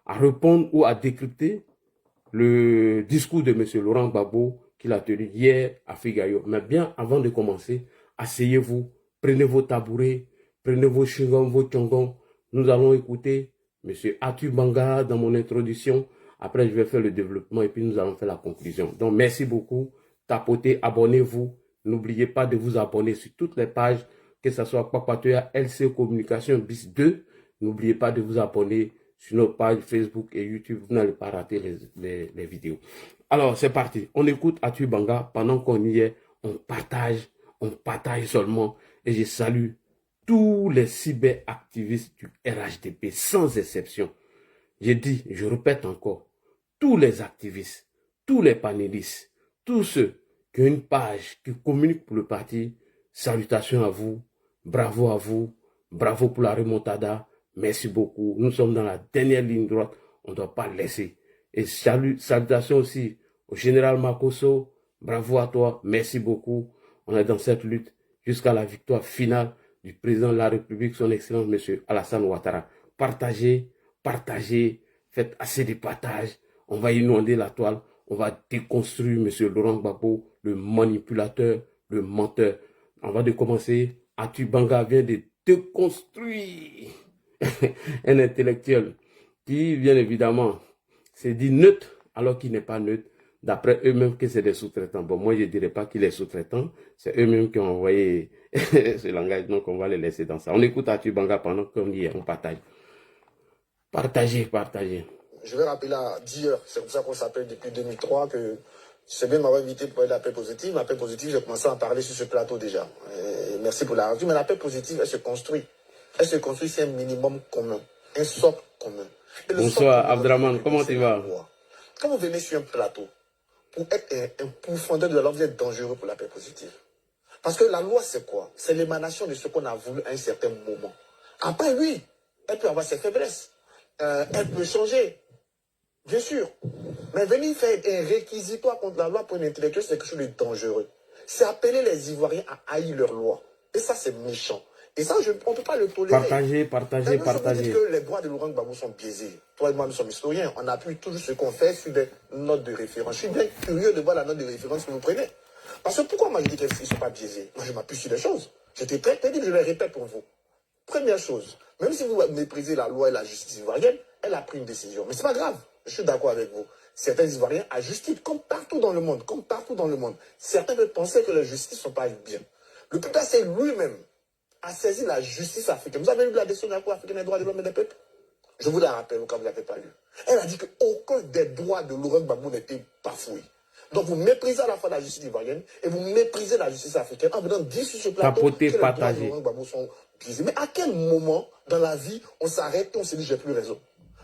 à répondre ou à décrypter le discours de M. Laurent Gbagbo qu'il a tenu hier à Figayo. Mais bien avant de commencer, asseyez-vous, prenez vos tabourets, prenez vos chewing-gums, vos chongons. Nous allons écouter M. Atu Banga dans mon introduction. Après, je vais faire le développement et puis nous allons faire la conclusion. Donc, merci beaucoup. Tapotez, abonnez-vous. N'oubliez pas de vous abonner sur toutes les pages, que ce soit Papatoya LC Communication bis 2. N'oubliez pas de vous abonner sur nos pages Facebook et YouTube. Vous n'allez pas rater les vidéos. Alors, c'est parti. On écoute Atu Banga. Pendant qu'on y est, on partage seulement. Et je salue tous les cyberactivistes du RHDP, sans exception. Je dis, je répète encore, tous les activistes, tous les panélistes, tous ceux qui ont une page, qui communiquent pour le parti, salutations à vous, bravo pour la remontada, merci beaucoup. Nous sommes dans la dernière ligne droite, on ne doit pas laisser. Et salutations aussi au général Makosso, bravo à toi, merci beaucoup. On est dans cette lutte jusqu'à la victoire finale du président de la République, son Excellence, M. Alassane Ouattara. Partagez, faites assez de partage. On va inonder la toile. On va déconstruire M. Laurent Gbagbo, le manipulateur, le menteur. On va commencer. Atu Banga vient de déconstruire un intellectuel qui, bien évidemment, s'est dit neutre alors qu'il n'est pas neutre. D'après eux-mêmes que c'est des sous-traitants. Bon, moi, je ne dirais pas qu'il est sous-traitant. C'est eux-mêmes qui ont envoyé ce langage. Donc, on va les laisser dans ça. On écoute Atu Banga pendant qu'on y est. On partage. Partagez. Je vais rappeler d'hier, c'est comme ça qu'on s'appelle depuis 2003, que c'est bien m'avoir invité pour parler de la paix positive. La paix positive, j'ai commencé à en parler sur ce plateau déjà. Et merci pour la revue. Mais la paix positive, elle se construit. Elle se construit sur un minimum commun, un socle commun. Bonsoir, Abdraman, comment tu vas? Quand vous venez sur un plateau, pour être un pourfendeur de la loi, vous êtes dangereux pour la paix positive. Parce que la loi, c'est quoi? C'est l'émanation de ce qu'on a voulu à un certain moment. Après, oui, elle peut avoir ses faiblesses. Elle peut changer, bien sûr. Mais venir faire un réquisitoire contre la loi pour un intellectuel, c'est quelque chose de dangereux. C'est appeler les Ivoiriens à haïr leur loi. Et ça, c'est méchant. Et ça, on ne peut pas le tolérer. Partagez. Vous dites que les droits de Laurent Gbagbo sont biaisés. Toi et moi, nous sommes historiens. On appuie toujours ce qu'on fait sur des notes de référence. Je suis bien curieux de voir la note de référence que vous prenez. Parce que pourquoi moi je dis qu'ils ne sont pas biaisés? Moi, je m'appuie sur les choses. J'étais très pénible, je les répète pour vous. Première chose, même si vous méprisez la loi et la justice ivoirienne, elle a pris une décision. Mais ce n'est pas grave, je suis d'accord avec vous. Certains Ivoiriens à justice, comme partout dans le monde, certains peuvent penser que la justice ne sont pas bien. Le peuple c'est lui-même a saisi la justice africaine. Vous avez lu la décision de la Cour africaine des droits de l'homme et des peuples? Je vous la rappelle quand vous ne l'avez pas lu. Elle a dit qu'aucun des droits de Laurent Gbagbo n'était bafoué. Donc vous méprisez à la fois la justice ivoirienne et vous méprisez la justice africaine en venant dire sur ce plateau que les droits de Laurent Gbagbo sont biaisés. Mais à quel moment dans la vie on s'arrête et on se dit j'ai plus raison?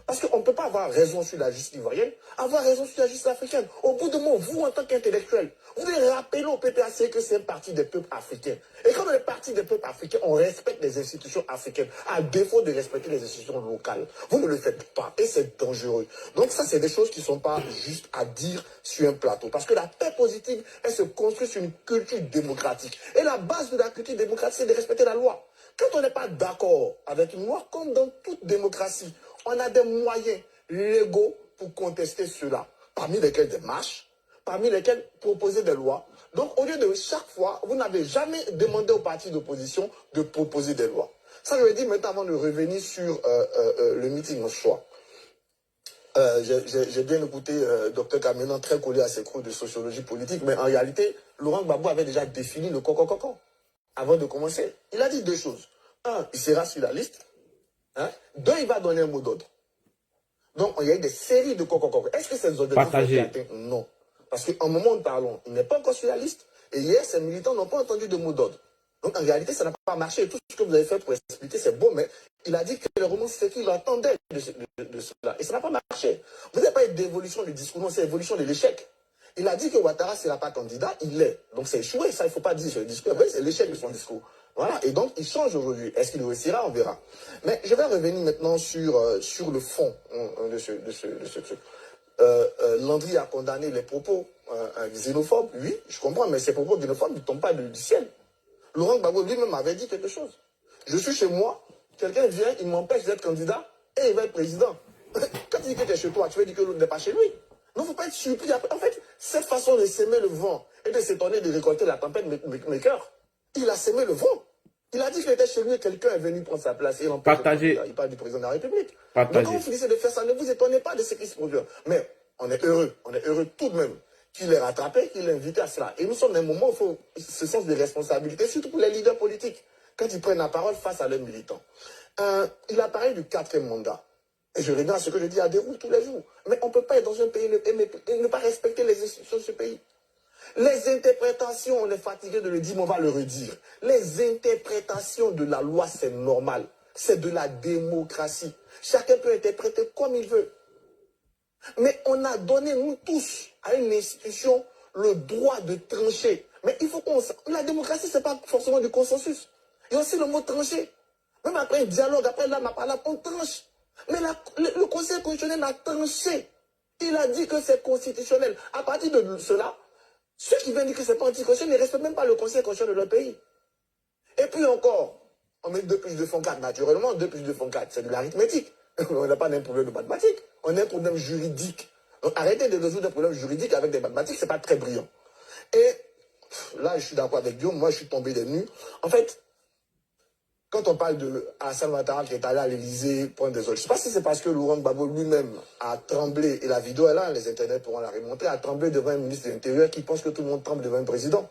Parce qu'on ne peut pas avoir raison sur la justice ivoirienne, avoir raison sur la justice africaine. Au bout de moment, vous, en tant qu'intellectuel, vous devez rappeler au PPAC que c'est un parti des peuples africains. Et comme les partis des peuples africains, on respecte les institutions africaines, à défaut de respecter les institutions locales. Vous ne le faites pas, et c'est dangereux. Donc ça, c'est des choses qui ne sont pas justes à dire sur un plateau. Parce que la paix positive, elle se construit sur une culture démocratique. Et la base de la culture démocratique, c'est de respecter la loi. Quand on n'est pas d'accord avec une loi, comme dans toute démocratie, on a des moyens légaux pour contester cela, parmi lesquels des marches, parmi lesquels proposer des lois. Donc, au lieu de chaque fois, vous n'avez jamais demandé aux partis d'opposition de proposer des lois. Ça, je vais dire maintenant avant de revenir sur le meeting en soi. J'ai bien écouté Dr Kamenan, très collé à ses cours de sociologie politique, mais en réalité, Laurent Gbagbo avait déjà défini le coco avant de commencer. Il a dit deux choses. Un, il sera sur la liste. Hein? Deux, il va donner un mot d'ordre. Donc, il y a eu des séries de coco. Est-ce que ces objectifs ont été atteints? Non. Parce qu'en moment où nous parlons, il n'est pas encore sur la liste. Et hier, ces militants n'ont pas entendu de mot d'ordre. Donc, en réalité, ça n'a pas marché. Tout ce que vous avez fait pour expliquer, c'est beau, mais il a dit que le roman, c'est qu'il attendait de cela. Et ça n'a pas marché. Vous n'avez pas eu d'évolution du discours, non, c'est l'évolution de l'échec. Il a dit que Ouattara ne sera pas candidat, il l'est. Donc, c'est échoué, ça, il ne faut pas dire sur le discours. C'est l'échec de son discours. Voilà, et donc il change aujourd'hui. Est-ce qu'il réussira? On verra. Mais je vais revenir maintenant sur le fond de ce truc. Landry a condamné les propos xénophobes, oui, je comprends, mais ces propos xénophobes ne tombent pas du ciel. Laurent Gbagbo lui-même avait dit quelque chose. Je suis chez moi, quelqu'un vient, il m'empêche d'être candidat et il va être président. Quand dire que tu es chez toi, tu veux dire que l'autre n'est pas chez lui. Non, il ne faut pas être surpris. En fait, cette façon de s'aimer le vent et de s'étonner de récolter la tempête mes cœurs, il a sémé le vent. Il a dit qu'il était chez lui et quelqu'un est venu prendre sa place. Il parle du président de la République. Donc quand vous finissez de faire ça, ne vous étonnez pas de ce qui se produit. Mais on est heureux tout de même qu'il ait rattrapé, qu'il ait invité à cela. Et nous sommes dans un moment où il faut ce sens de responsabilité, surtout pour les leaders politiques, quand ils prennent la parole face à leurs militants. Il a parlé du 4e mandat. Et je regarde ce que je dis à déroule tous les jours. Mais on ne peut pas être dans un pays et ne pas respecter les institutions de ce pays. Les interprétations, on est fatigué de le dire, mais on va le redire. Les interprétations de la loi, c'est normal. C'est de la démocratie. Chacun peut interpréter comme il veut. Mais on a donné, nous tous, à une institution, le droit de trancher. Mais il faut qu'on... La démocratie, ce n'est pas forcément du consensus. Il y a aussi le mot trancher. Même après un dialogue, après l'âme à parole, on tranche. Mais le Conseil constitutionnel a tranché. Il a dit que c'est constitutionnel. À partir de cela, ceux qui viennent dire que ce n'est pas anticonstitutionnel ne respectent même pas le Conseil constitutionnel de leur pays. Et puis encore, on met 2 plus 2 font 4. Naturellement, 2 plus 2 font 4, c'est de l'arithmétique. On n'a pas un problème de mathématiques. On a un problème juridique. Donc arrêtez de résoudre des problèmes juridiques avec des mathématiques, ce n'est pas très brillant. Et là, je suis d'accord avec Guillaume, moi je suis tombé des nues. En fait, quand on parle de Alassane Ouattara qui est allé à l'Élysée prendre des autres, je ne sais pas si c'est parce que Laurent Gbagbo lui-même a tremblé, et la vidéo est là, les internets pourront la remonter, a tremblé devant un ministre de l'Intérieur qui pense que tout le monde tremble devant un président.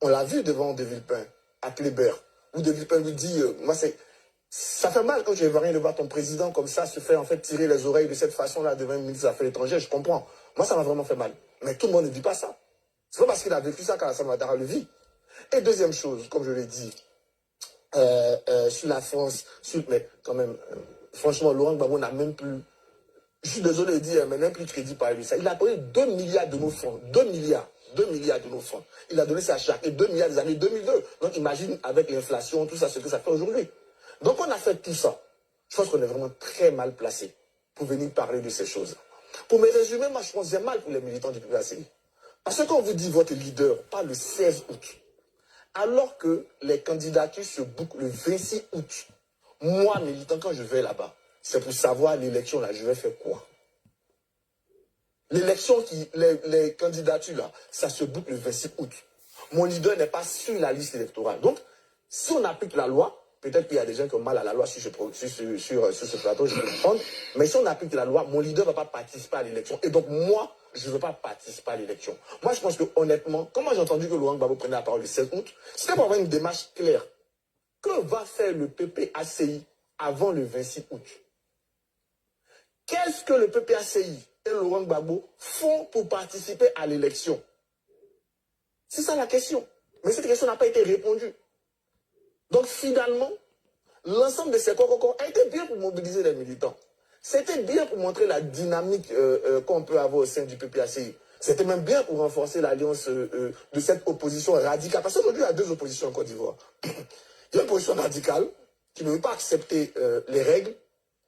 On l'a vu devant De Villepin, à Kléber, où De Villepin lui dit, moi ça fait mal quand je vais rien de voir ton président comme ça se faire en fait tirer les oreilles de cette façon-là devant un ministre des Affaires étrangères, je comprends. Moi ça m'a vraiment fait mal. Mais tout le monde ne dit pas ça. C'est pas parce qu'il a vécu ça qu'Alassane Ouattara le vit. Et deuxième chose, comme je l'ai dit, sur la France, mais quand même, franchement, Laurent Gbagbo n'a même plus, je suis désolé de dire, mais même plus crédit par lui. Ça. Il a donné 2 milliards de nos fonds, 2 milliards de nos fonds. Il a donné ça à chaque, et 2 milliards des années 2002. Donc imagine avec l'inflation, tout ça, ce que ça fait aujourd'hui. Donc on a fait tout ça. Je pense qu'on est vraiment très mal placé pour venir parler de ces choses. Pour me résumer, moi je pense que c'est mal pour les militants du PPACI. Parce que quand on vous dit votre leader parle le 16 août, alors que les candidatures se bouclent le 26 août, moi, militant, quand je vais là-bas, c'est pour savoir l'élection, là, je vais faire quoi? L'élection, les candidatures, là, ça se boucle le 26 août. Mon leader n'est pas sur la liste électorale. Donc, si on applique la loi, peut-être qu'il y a des gens qui ont mal à la loi sur ce plateau, je peux comprendre, mais si on applique la loi, mon leader ne va pas participer à l'élection. Et donc, moi, je ne veux pas participer à l'élection. Moi, je pense que honnêtement, comment j'ai entendu que Laurent Gbagbo prenait la parole le 16 août, c'était pour avoir une démarche claire. Que va faire le PPACI avant le 26 août? Qu'est-ce que le PPACI et Laurent Gbagbo font pour participer à l'élection? C'est ça la question. Mais cette question n'a pas été répondue. Donc finalement, l'ensemble de ces corps a été bien pour mobiliser les militants. C'était bien pour montrer la dynamique qu'on peut avoir au sein du PPACI. C'était même bien pour renforcer l'alliance de cette opposition radicale. Parce qu'aujourd'hui, il y a 2 oppositions en Côte d'Ivoire. Il y a une opposition radicale qui ne veut pas accepter les règles,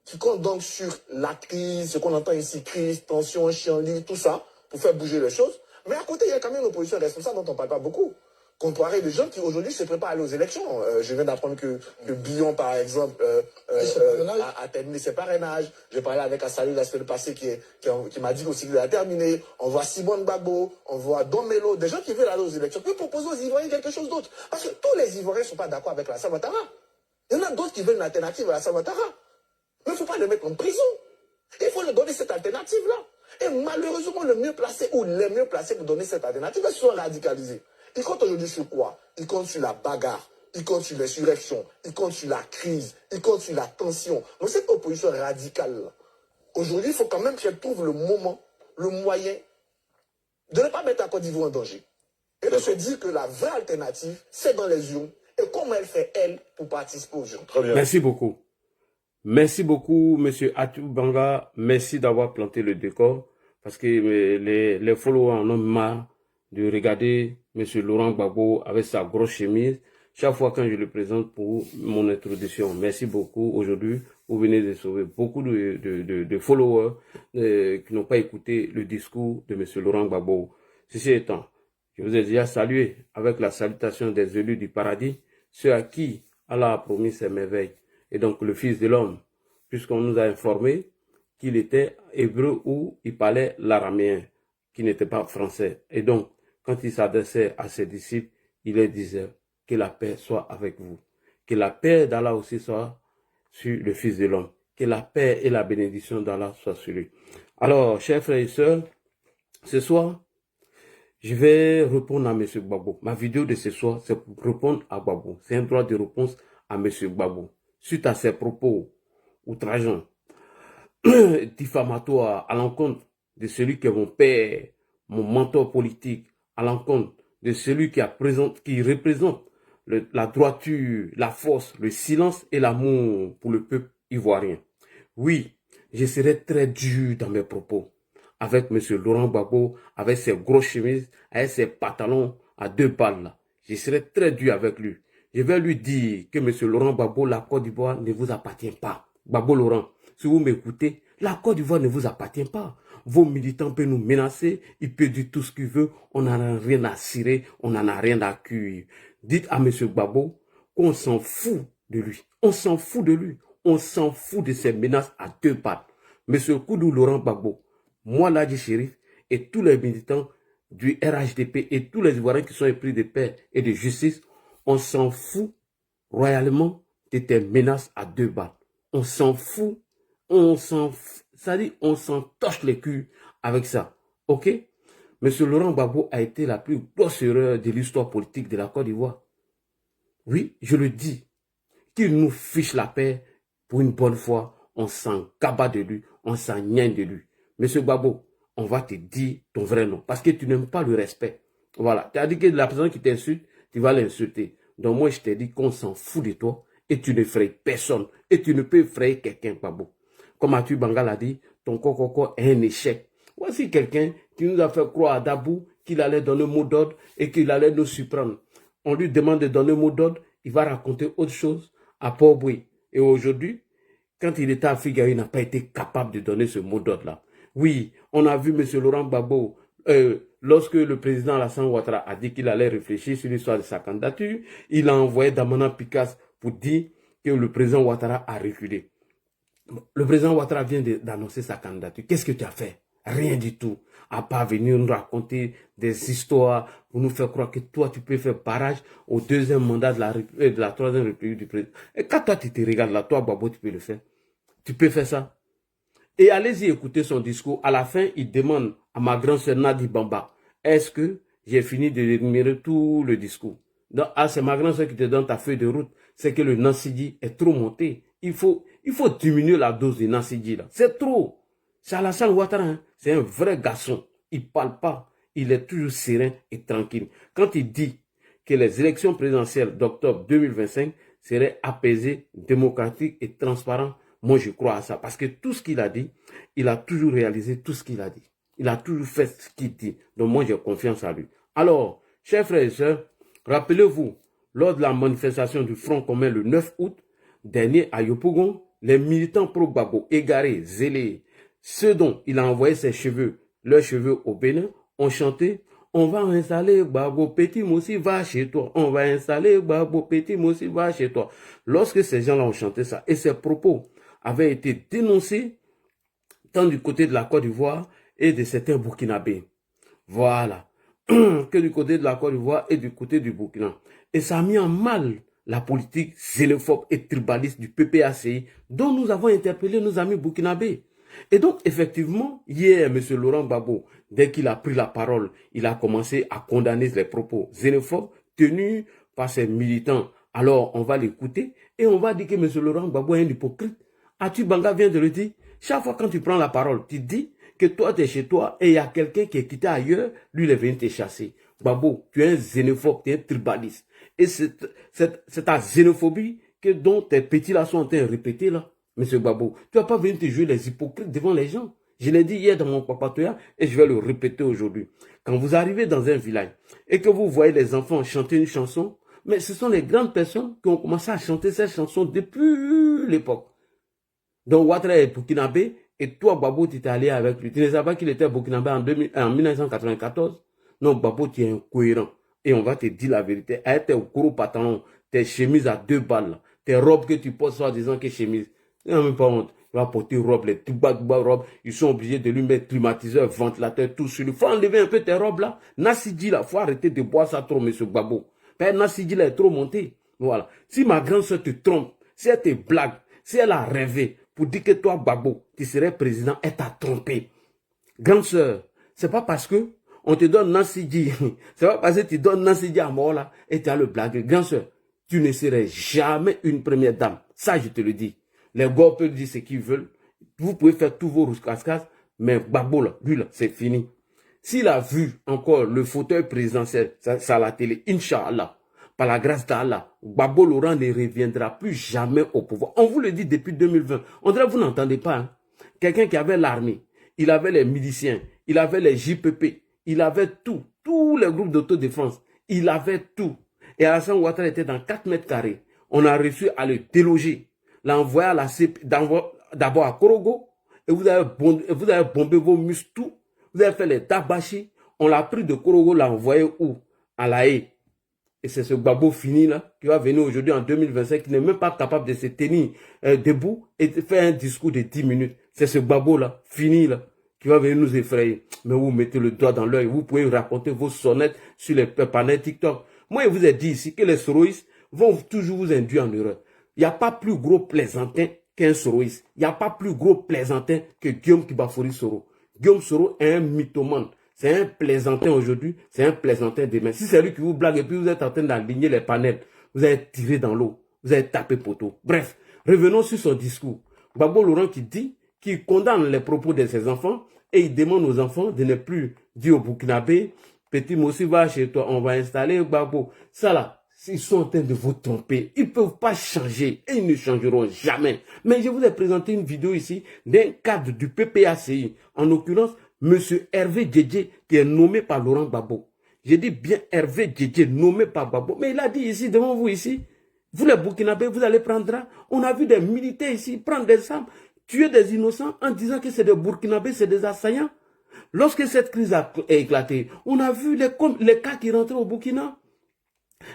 qui compte donc sur la crise, ce qu'on entend ici, crise, tension, chienlit, tout ça, pour faire bouger les choses. Mais à côté, il y a quand même une opposition responsable dont on ne parle pas beaucoup. Comparé des gens qui aujourd'hui se préparent à aller aux élections. Je viens d'apprendre que Billon, par exemple, a terminé ses parrainages. J'ai parlé avec Assali la semaine passée qui m'a dit aussi qu'il a terminé. On voit Simone Gbagbo, on voit Don Melo, des gens qui veulent aller aux élections. Puis proposer aux Ivoiriens quelque chose d'autre. Parce que tous les Ivoiriens ne sont pas d'accord avec Alassane Ouattara. Il y en a d'autres qui veulent une alternative à Alassane Ouattara. Mais il ne faut pas le mettre en prison. Il faut leur donner cette alternative-là. Et malheureusement, le mieux placé ou les mieux placés pour donner cette alternative, ils sont radicalisés. Ils comptent aujourd'hui sur quoi? Ils comptent sur la bagarre, ils comptent sur l'insurrection, ils comptent sur la crise, ils comptent sur la tension. Donc cette opposition radicale, aujourd'hui, il faut quand même qu'elle trouve le moment, le moyen de ne pas mettre la Côte d'Ivoire en danger. Et de se dire que la vraie alternative, c'est dans les urnes. Et comment elle fait, elle, pour participer aux urnes. Très bien. Merci beaucoup. Merci beaucoup, Monsieur Atou Banga. Merci d'avoir planté le décor. Parce que les followers en ont marre de regarder M. Laurent Gbagbo avec sa grosse chemise chaque fois quand je le présente pour mon introduction. Merci beaucoup. Aujourd'hui, vous venez de sauver beaucoup de followers qui n'ont pas écouté le discours de M. Laurent Gbagbo. Ceci étant, je vous ai déjà salué avec la salutation des élus du paradis, ceux à qui Allah a promis ses merveilles, et donc le Fils de l'homme, puisqu'on nous a informé qu'il était hébreu ou il parlait l'araméen, qui n'était pas français. Et donc, quand il s'adressait à ses disciples, il leur disait que la paix soit avec vous. Que la paix d'Allah aussi soit sur le Fils de l'homme. Que la paix et la bénédiction d'Allah soient sur lui. Alors, chers frères et sœurs, ce soir, je vais répondre à M. Gbagbo. Ma vidéo de ce soir, c'est pour répondre à Gbagbo. C'est un droit de réponse à M. Gbagbo. Suite à ses propos outrageants, diffamatoires à l'encontre de celui qui est mon père, mon mentor politique, à l'encontre de celui qui représente la droiture, la force, le silence et l'amour pour le peuple ivoirien. Oui, je serai très dur dans mes propos avec M. Laurent Gbagbo, avec ses grosses chemises, avec ses pantalons à 2 balles là. Je serai très dur avec lui. Je vais lui dire que M. Laurent Gbagbo, la Côte d'Ivoire ne vous appartient pas. Gbagbo Laurent, si vous m'écoutez, la Côte d'Ivoire ne vous appartient pas. Vos militants peuvent nous menacer, ils peuvent dire tout ce qu'ils veulent, on n'en a rien à cirer, on n'en a rien à cuire. Dites à M. Gbagbo qu'on s'en fout de lui. On s'en fout de lui. On s'en fout de ses menaces à 2 pattes. M. Koudou Laurent Gbagbo, moi Ladji Chérif et tous les militants du RHDP et tous les Ivoiriens qui sont épris de paix et de justice, on s'en fout royalement de tes menaces à 2 balles. On s'en fout, ça dit, on s'en torche les culs avec ça. Ok? Monsieur Laurent Gbagbo a été la plus grosse erreur de l'histoire politique de la Côte d'Ivoire. Oui, je le dis. Qu'il nous fiche la paix pour une bonne fois, on s'en cabat de lui, on s'en niaine de lui. Monsieur Gbagbo, on va te dire ton vrai nom parce que tu n'aimes pas le respect. Voilà, tu as dit que la personne qui t'insulte, tu vas l'insulter. Donc moi, je t'ai dit qu'on s'en fout de toi et tu ne ferais personne et tu ne peux effrayer quelqu'un, Gbagbo. Comme Mathieu Bangal a dit, ton coco est un échec. Voici quelqu'un qui nous a fait croire à Dabou qu'il allait donner mot d'ordre et qu'il allait nous surprendre. On lui demande de donner mot d'ordre, il va raconter autre chose à Port-Boué. Et aujourd'hui, quand il était à Afrique, il n'a pas été capable de donner ce mot d'ordre-là. Oui, on a vu M. Laurent Gbagbo, lorsque le président Alassane Ouattara a dit qu'il allait réfléchir sur l'histoire de sa candidature, il a envoyé Damana Picasse pour dire que le président Ouattara a reculé. Le président Ouattara vient d'annoncer sa candidature. Qu'est-ce que tu as fait? Rien du tout. À part venir nous raconter des histoires pour nous faire croire que toi, tu peux faire barrage au 2e mandat de la 3e République du président. Et quand toi, tu te regardes là, toi, Gbagbo, tu peux le faire. Tu peux faire ça. Et allez-y écouter son discours. À la fin, il demande à ma grande-sœur Nadi Bamba, est-ce que j'ai fini de énumérer tout le discours? C'est ma grande-sœur qui te donne ta feuille de route. C'est que le Nassidi est trop monté. Il faut diminuer la dose de Nassidi là. C'est trop. C'est Alassane Ouattara, hein. C'est un vrai garçon. Il parle pas. Il est toujours serein et tranquille. Quand il dit que les élections présidentielles d'octobre 2025 seraient apaisées, démocratiques et transparentes, moi je crois à ça. Parce que tout ce qu'il a dit, il a toujours réalisé tout ce qu'il a dit. Il a toujours fait ce qu'il dit. Donc moi j'ai confiance à lui. Alors, chers frères et sœurs, rappelez-vous, lors de la manifestation du Front commun le 9 août dernier à Yopougon, les militants pro-Gbagbo, égarés, zélés, ceux dont il a envoyé leurs cheveux au Bénin, ont chanté « On va installer Gbagbo, petit Moussi, va chez toi. On va installer Gbagbo, petit Moussi, va chez toi. » Lorsque ces gens-là ont chanté ça, et ces propos avaient été dénoncés tant du côté de la Côte d'Ivoire et de certains Burkinabés. Voilà. Que du côté de la Côte d'Ivoire et du côté du Burkina. Et ça a mis en mal la politique xénophobe et tribaliste du PPACI dont nous avons interpellé nos amis burkinabés. Et donc, effectivement, hier, M. Laurent Gbagbo, dès qu'il a pris la parole, il a commencé à condamner les propos xénophobes tenus par ses militants. Alors, on va l'écouter et on va dire que M. Laurent Gbagbo est un hypocrite. Atu Banga vient de le dire. Chaque fois quand tu prends la parole, tu dis que toi, tu es chez toi et il y a quelqu'un qui est quitté ailleurs, lui, il est venu te chasser. Gbagbo, tu es un xénophobe, tu es un tribaliste. Et c'est ta xénophobie dont tes petits là sont en train de répéter là. Monsieur Gbagbo, tu vas pas venir te jouer les hypocrites devant les gens. Je l'ai dit hier dans mon papatoya et je vais le répéter aujourd'hui. Quand vous arrivez dans un village et que vous voyez les enfants chanter une chanson, mais ce sont les grandes personnes qui ont commencé à chanter cette chanson depuis l'époque. Donc Ouattara est burkinabé et toi Gbagbo tu t'es allé avec lui. Tu ne savais pas qu'il était burkinabé en 1994? Non, Gbagbo tu es incohérent. Et on va te dire la vérité. Avec tes gros pantalons, tes chemises à 2 balles, tes robes que tu portes soi disant que chemise. Tu n'as même pas honte. Il va porter robe, les tuba robes. Ils sont obligés de lui mettre climatiseur, ventilateur, tout sur lui. Il faut enlever un peu tes robes là. Nassidji là, il faut arrêter de boire ça trop, monsieur Gbagbo. Père Nassidji là est trop monté. Voilà. Si ma grande soeur te trompe, si elle te blague, si elle a rêvé pour dire que toi, Gbagbo, tu serais président, elle t'a trompé. Grande soeur, c'est pas parce que on te donne Nassidji, c'est pas parce que tu donnes Nassidji à mort là et tu as le blague. Grande soeur, tu ne serais jamais une première dame. Ça, je te le dis. Les gars peuvent dire ce qu'ils veulent. Vous pouvez faire tous vos rouscascas, mais Gbagbo là, lui là, c'est fini. S'il a vu encore le fauteuil présidentiel, ça à la télé, Inch'Allah, par la grâce d'Allah, Gbagbo Laurent ne reviendra plus jamais au pouvoir. On vous le dit depuis 2020. On dirait que vous n'entendez pas. Hein? Quelqu'un qui avait l'armée, il avait les miliciens, il avait les JPP, il avait tout, tous les groupes d'autodéfense, il avait tout. Et Alassane Ouattara était dans 4 mètres carrés. On a réussi à le déloger, l'envoyer à la CP, d'abord à Korogo, et vous avez bombé vos muscles, tout. Vous avez fait les tabachis, on l'a pris de Korogo, l'a envoyé où? À La Haye. Et c'est ce Gbagbo fini là, qui va venir aujourd'hui en 2025, qui n'est même pas capable de se tenir debout et de faire un discours de 10 minutes. C'est ce Gbagbo là, fini là, qui va venir nous effrayer. Mais vous mettez le doigt dans l'œil, vous pouvez raconter vos sonnettes sur les panels TikTok. Moi, je vous ai dit ici que les soroïstes vont toujours vous induire en erreur. Il n'y a pas plus gros plaisantin qu'un soroïste. Il n'y a pas plus gros plaisantin que Guillaume Kibafori Soro. Guillaume Soro est un mythomane. C'est un plaisantin aujourd'hui, c'est un plaisantin demain. Si c'est lui qui vous blague et puis vous êtes en train d'aligner les panels, vous allez tirer dans l'eau, vous allez taper poteau. Bref, revenons sur son discours. Gbagbo Laurent qui dit qu'il condamne les propos de ses enfants et il demande aux enfants de ne plus dire au Burkinabé, petit Mossi va chez toi, on va installer Gbagbo. Ça là, ils sont en train de vous tromper. Ils ne peuvent pas changer et ils ne changeront jamais. Mais je vous ai présenté une vidéo ici d'un cadre du PPACI, en l'occurrence, Monsieur Hervé Djedje, qui est nommé par Laurent Gbagbo. J'ai dit bien Hervé Djedje, nommé par Gbagbo. Mais il a dit ici, devant vous ici, vous les Burkinabés, vous allez prendre là. On a vu des militaires ici prendre des armes, tuer des innocents en disant que c'est des Burkinabés, c'est des assaillants. Lorsque cette crise a éclaté, on a vu les cas qui rentraient au Burkina.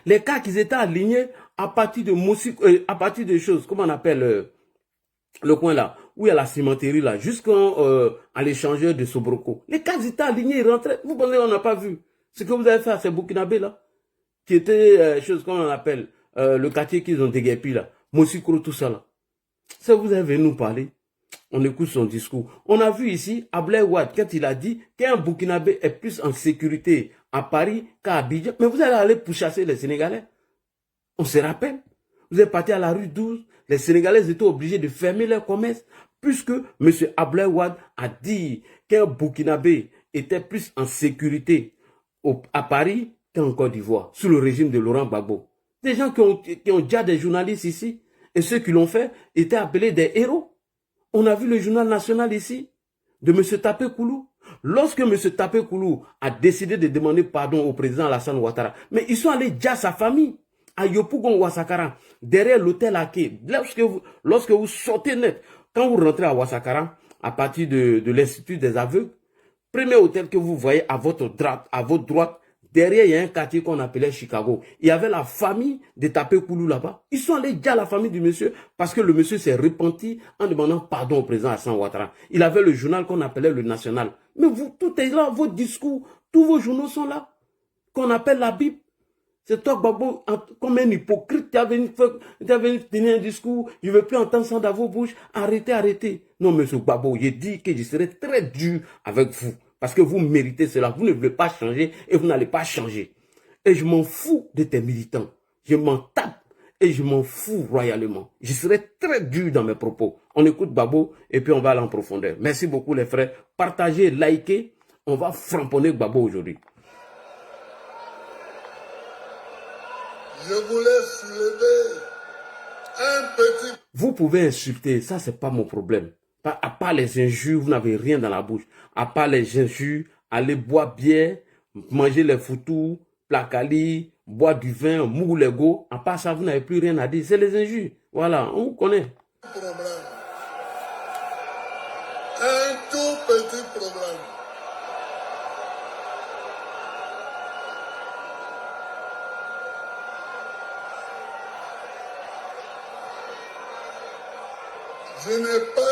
Les cas qui étaient alignés à partir de à partir de choses, comment on appelle le coin là, où il y a la cimenterie là, jusqu'à l'échangeur de Sobroko. Les cas étaient alignés, ils rentraient. Vous pensez qu'on n'a pas vu ce que vous avez fait à ces Burkinabés là, qui étaient choses qu'on appelle le quartier qu'ils ont déguerpi là, Mosikro, tout ça là. Ça vous avez nous parler. On écoute son discours. On a vu ici Ablaye Wade quand il a dit qu'un Burkinabé est plus en sécurité à Paris qu'à Abidjan. Mais vous allez aller pourchasser les Sénégalais. On se rappelle. Vous êtes parti à la rue 12. Les Sénégalais étaient obligés de fermer leur commerce puisque M. Ablaye Wade a dit qu'un Burkinabé était plus en sécurité à Paris qu'en Côte d'Ivoire, sous le régime de Laurent Gbagbo. Des gens qui ont déjà des journalistes ici. Et ceux qui l'ont fait étaient appelés des héros. On a vu le journal national ici, de M. Tapé Koulou. Lorsque M. Tapé Koulou a décidé de demander pardon au président Alassane Ouattara, mais ils sont allés déjà à sa famille, à Yopougon Ouassakara, derrière l'hôtel Aké. Lorsque vous sortez net, quand vous rentrez à Ouassakara, à partir de l'Institut des aveugles, premier hôtel que vous voyez à votre droite, derrière, il y a un quartier qu'on appelait Chicago. Il y avait la famille de Tapé Koulou là-bas. Ils sont allés déjà à la famille du monsieur parce que le monsieur s'est repenti en demandant pardon au président Alassane Ouattara. Il avait le journal qu'on appelait le National. Mais vous, tout est là, vos discours, tous vos journaux sont là, qu'on appelle la Bible. C'est toi, Gbagbo, comme un hypocrite, tu as venu tenir un discours, je ne veux plus entendre ça dans vos bouches. Arrêtez. Non, monsieur Gbagbo, j'ai dit que je serai très dur avec vous. Parce que vous méritez cela. Vous ne voulez pas changer et vous n'allez pas changer. Et je m'en fous de tes militants. Je m'en tape et je m'en fous royalement. Je serai très dur dans mes propos. On écoute Gbagbo et puis on va aller en profondeur. Merci beaucoup les frères. Partagez, likez. On va framponner Gbagbo aujourd'hui. Je voulais soulever un petit... Vous pouvez insulter, ça c'est pas mon problème. À part les injures, vous n'avez rien dans la bouche. À part les injures, aller boire bière, manger les foutous, placali, boire du vin, moulego. À part ça, vous n'avez plus rien à dire. C'est les injures. Voilà, on vous connaît. Problème. Un tout petit problème. Je n'ai pas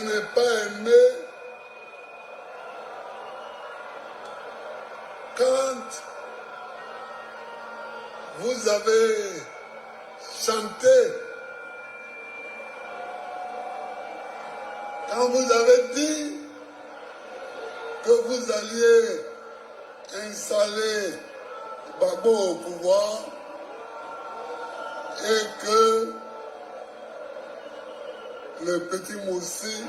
n'ai pas aimé quand vous avez chanté, quand vous avez dit que vous alliez installer Gbagbo au pouvoir et que le petit Moussi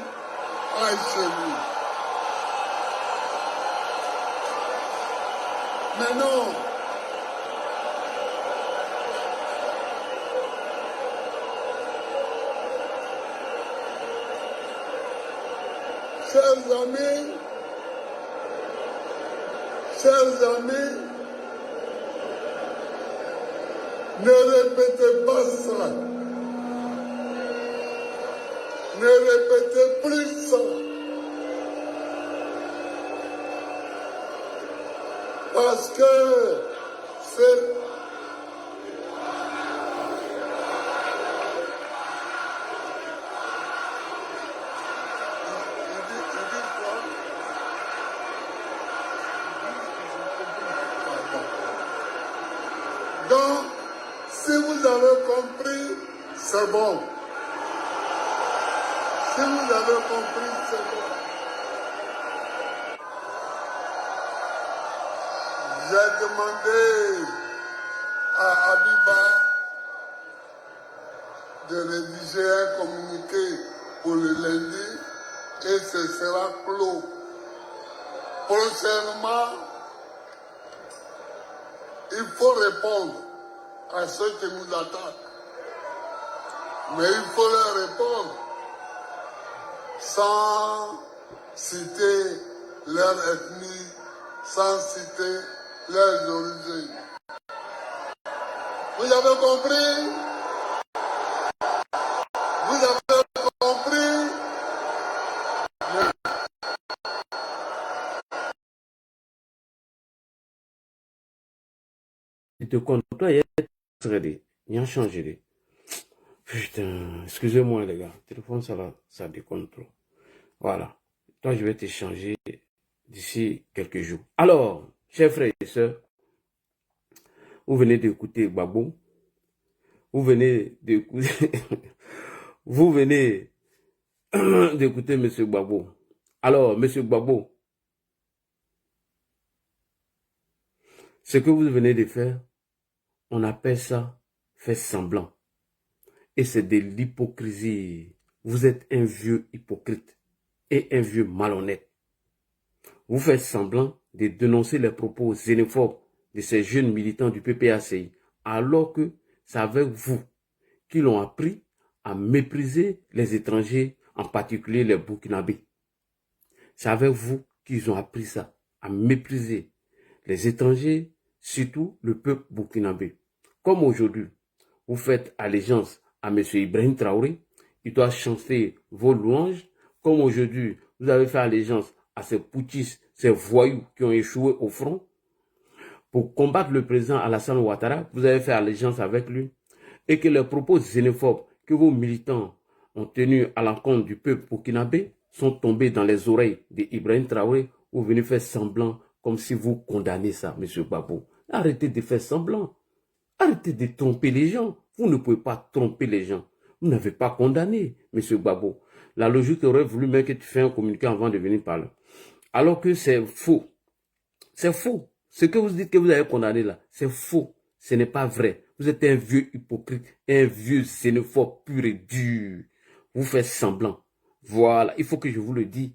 aille chez lui. Mais non, chers amis, ne répétez pas ça. Ne répétez plus ça. Parce que c'est... Donc, si vous avez compris, c'est bon. Si vous avez compris, c'est bon. J'ai demandé à Abiba de rédiger un communiqué pour le lundi et ce sera clos. Prochainement, il faut répondre à ceux qui nous attaquent. Mais il faut leur répondre sans citer leur ethnie, sans citer leurs origines. Vous avez compris? Vous avez compris? Il te compte, toi, il y a changé. Putain, excusez-moi les gars, le téléphone ça déconne trop. Voilà, toi je vais te changer d'ici quelques jours. Alors, chers frères et sœurs, vous venez d'écouter Gbagbo, vous venez d'écouter, vous venez d'écouter M. Gbagbo. Alors, M. Gbagbo, ce que vous venez de faire, on appelle ça faire semblant. Et c'est de l'hypocrisie. Vous êtes un vieux hypocrite et un vieux malhonnête. Vous faites semblant de dénoncer les propos xénophobes de ces jeunes militants du PPACI, alors que c'est avec vous qu'ils ont appris à mépriser les étrangers, en particulier les Burkinabés. C'est avec vous qu'ils ont appris ça, à mépriser les étrangers, surtout le peuple burkinabé. Comme aujourd'hui, vous faites allégeance à M. Ibrahim Traoré, il doit chanter vos louanges. Comme aujourd'hui, vous avez fait allégeance à ces putschistes, ces voyous qui ont échoué au front. Pour combattre le président Alassane Ouattara, vous avez fait allégeance avec lui. Et que les propos xénophobes que vos militants ont tenus à l'encontre du peuple burkinabé sont tombés dans les oreilles d'Ibrahim Traoré, vous venez faire semblant comme si vous condamnez ça, M. Gbagbo. Arrêtez de faire semblant. Arrêtez de tromper les gens. Vous ne pouvez pas tromper les gens. Vous n'avez pas condamné, M. Gbagbo. La logique aurait voulu même que tu fasses un communiqué avant de venir parler. Alors que c'est faux. C'est faux. Ce que vous dites que vous avez condamné là, c'est faux. Ce n'est pas vrai. Vous êtes un vieux hypocrite, un vieux xénophobe pur et dur. Vous faites semblant. Voilà, il faut que je vous le dise.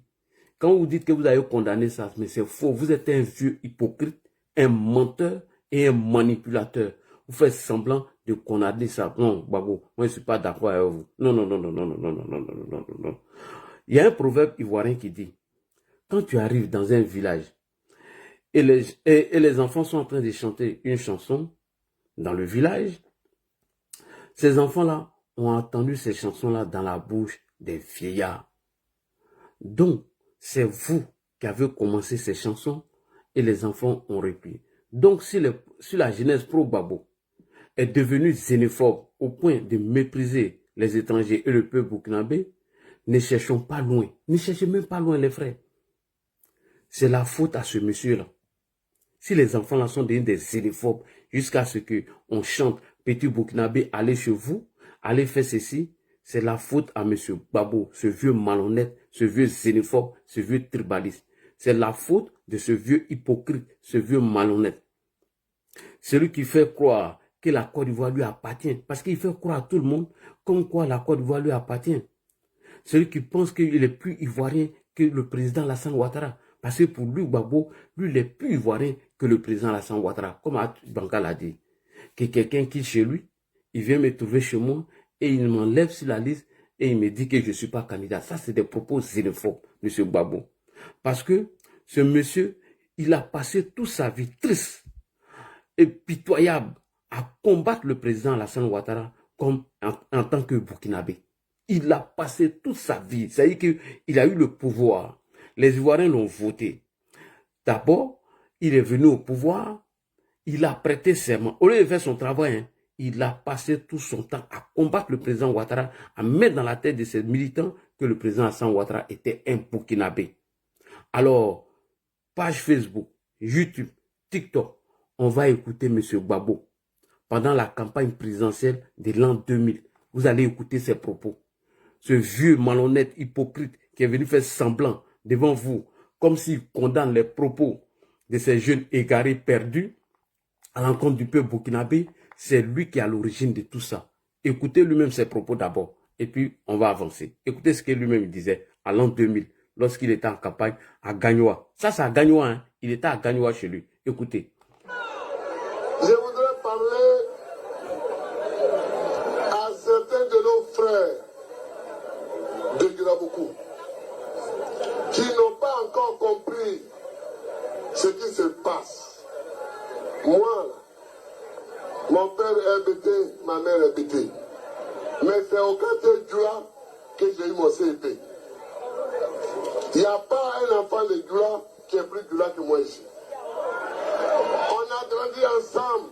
Quand vous dites que vous avez condamné ça, mais c'est faux. Vous êtes un vieux hypocrite, un menteur et un manipulateur. Vous faites semblant de condamner ça. Non, Gbagbo, moi je ne suis pas d'accord avec vous. Non, non, non, non, non, non, non, non, non, non, non, non, non. Il y a un proverbe ivoirien qui dit, quand tu arrives dans un village et les enfants sont en train de chanter une chanson dans le village, ces enfants-là ont entendu ces chansons-là dans la bouche des vieillards. Donc, c'est vous qui avez commencé ces chansons et les enfants ont repris. Donc, si la jeunesse pro-Gbagbo est devenue xénophobe au point de mépriser les étrangers et le peuple burkinabé, ne cherchons pas loin. Ne cherchez même pas loin, les frères. C'est la faute à ce monsieur-là. Si les enfants-là sont devenus des xénophobes jusqu'à ce qu'on chante Petit Burkinabé, allez chez vous, allez faire ceci, c'est la faute à M. Gbagbo, ce vieux malhonnête, ce vieux xénophobe, ce vieux tribaliste. C'est la faute de ce vieux hypocrite, ce vieux malhonnête. Celui qui fait croire que la Côte d'Ivoire lui appartient, parce qu'il fait croire à tout le monde comme quoi la Côte d'Ivoire lui appartient. Celui qui pense qu'il est plus ivoirien que le président Alassane Ouattara. Parce que pour lui, Gbagbo, lui, il est plus ivoirien que le président Alassane Ouattara. Comme Banka l'a dit. Que quelqu'un qui chez lui, il vient me trouver chez moi et il m'enlève sur la liste et il me dit que je ne suis pas candidat. Ça, c'est des propos xénophobes, M. Gbagbo. Parce que ce monsieur, il a passé toute sa vie triste et pitoyable à combattre le président Alassane Ouattara comme en tant que Burkinabé. Il a passé toute sa vie. C'est-à-dire qu'il a eu le pouvoir. Les Ivoiriens l'ont voté. D'abord, il est venu au pouvoir. Il a prêté serment. Au lieu de faire son travail, hein, il a passé tout son temps à combattre le président Ouattara, à mettre dans la tête de ses militants que le président Alassane Ouattara était un Burkinabé. Alors, page Facebook, YouTube, TikTok, on va écouter M. Gbagbo pendant la campagne présidentielle de l'an 2000. Vous allez écouter ses propos. Ce vieux malhonnête hypocrite qui est venu faire semblant devant vous, comme s'il condamne les propos de ces jeunes égarés perdus à l'encontre du peuple burkinabé, c'est lui qui est à l'origine de tout ça. Écoutez lui-même ses propos d'abord, et puis on va avancer. Écoutez ce que lui-même disait à l'an 2000, lorsqu'il était en campagne à Gagnoa. Ça, c'est à Gagnoa, hein? Il était à Gagnoa chez lui. Écoutez. Je voudrais parler à certains de nos frères de Guirabougou qui n'ont pas encore compris ce qui se passe. Moi, là, mon père est bêté, ma mère est bêtée. Mais c'est au quartier Djoula que j'ai eu mon CEP. Il n'y a pas un enfant de Djoula qui est plus Djoula que moi ici. On a grandi ensemble,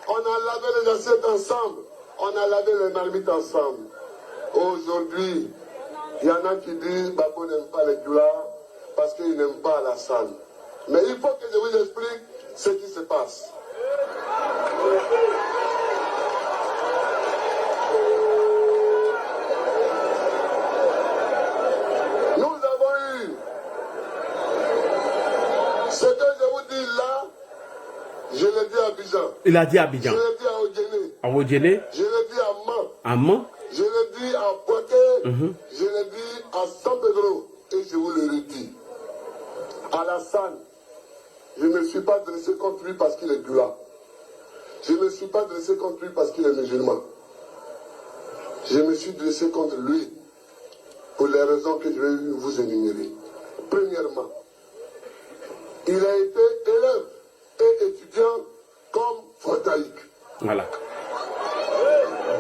on a lavé les assiettes ensemble, on a lavé les marmites ensemble. Aujourd'hui, il y en a qui disent Gbagbo n'aime pas les Djoula parce qu'il n'aime pas Alassane. Mais il faut que je vous explique ce qui se passe. Nous avons eu ce que je vous dis là, je l'ai dit à Abidjan. Il a dit à Abidjan. Je l'ai dit à Odjene. À Odjene. Je l'ai dit à Man. À Man. Je l'ai dit à Boaké. Je l'ai dit à San Pedro. Et je vous le redis. Alassane, je ne me suis pas dressé contre lui parce qu'il est Djoula. Je ne me suis pas dressé contre lui parce qu'il est musulman. Je me suis dressé contre lui pour les raisons que je vais vous énumérer. Premièrement, il a été élève et étudiant comme photaïque. Voilà.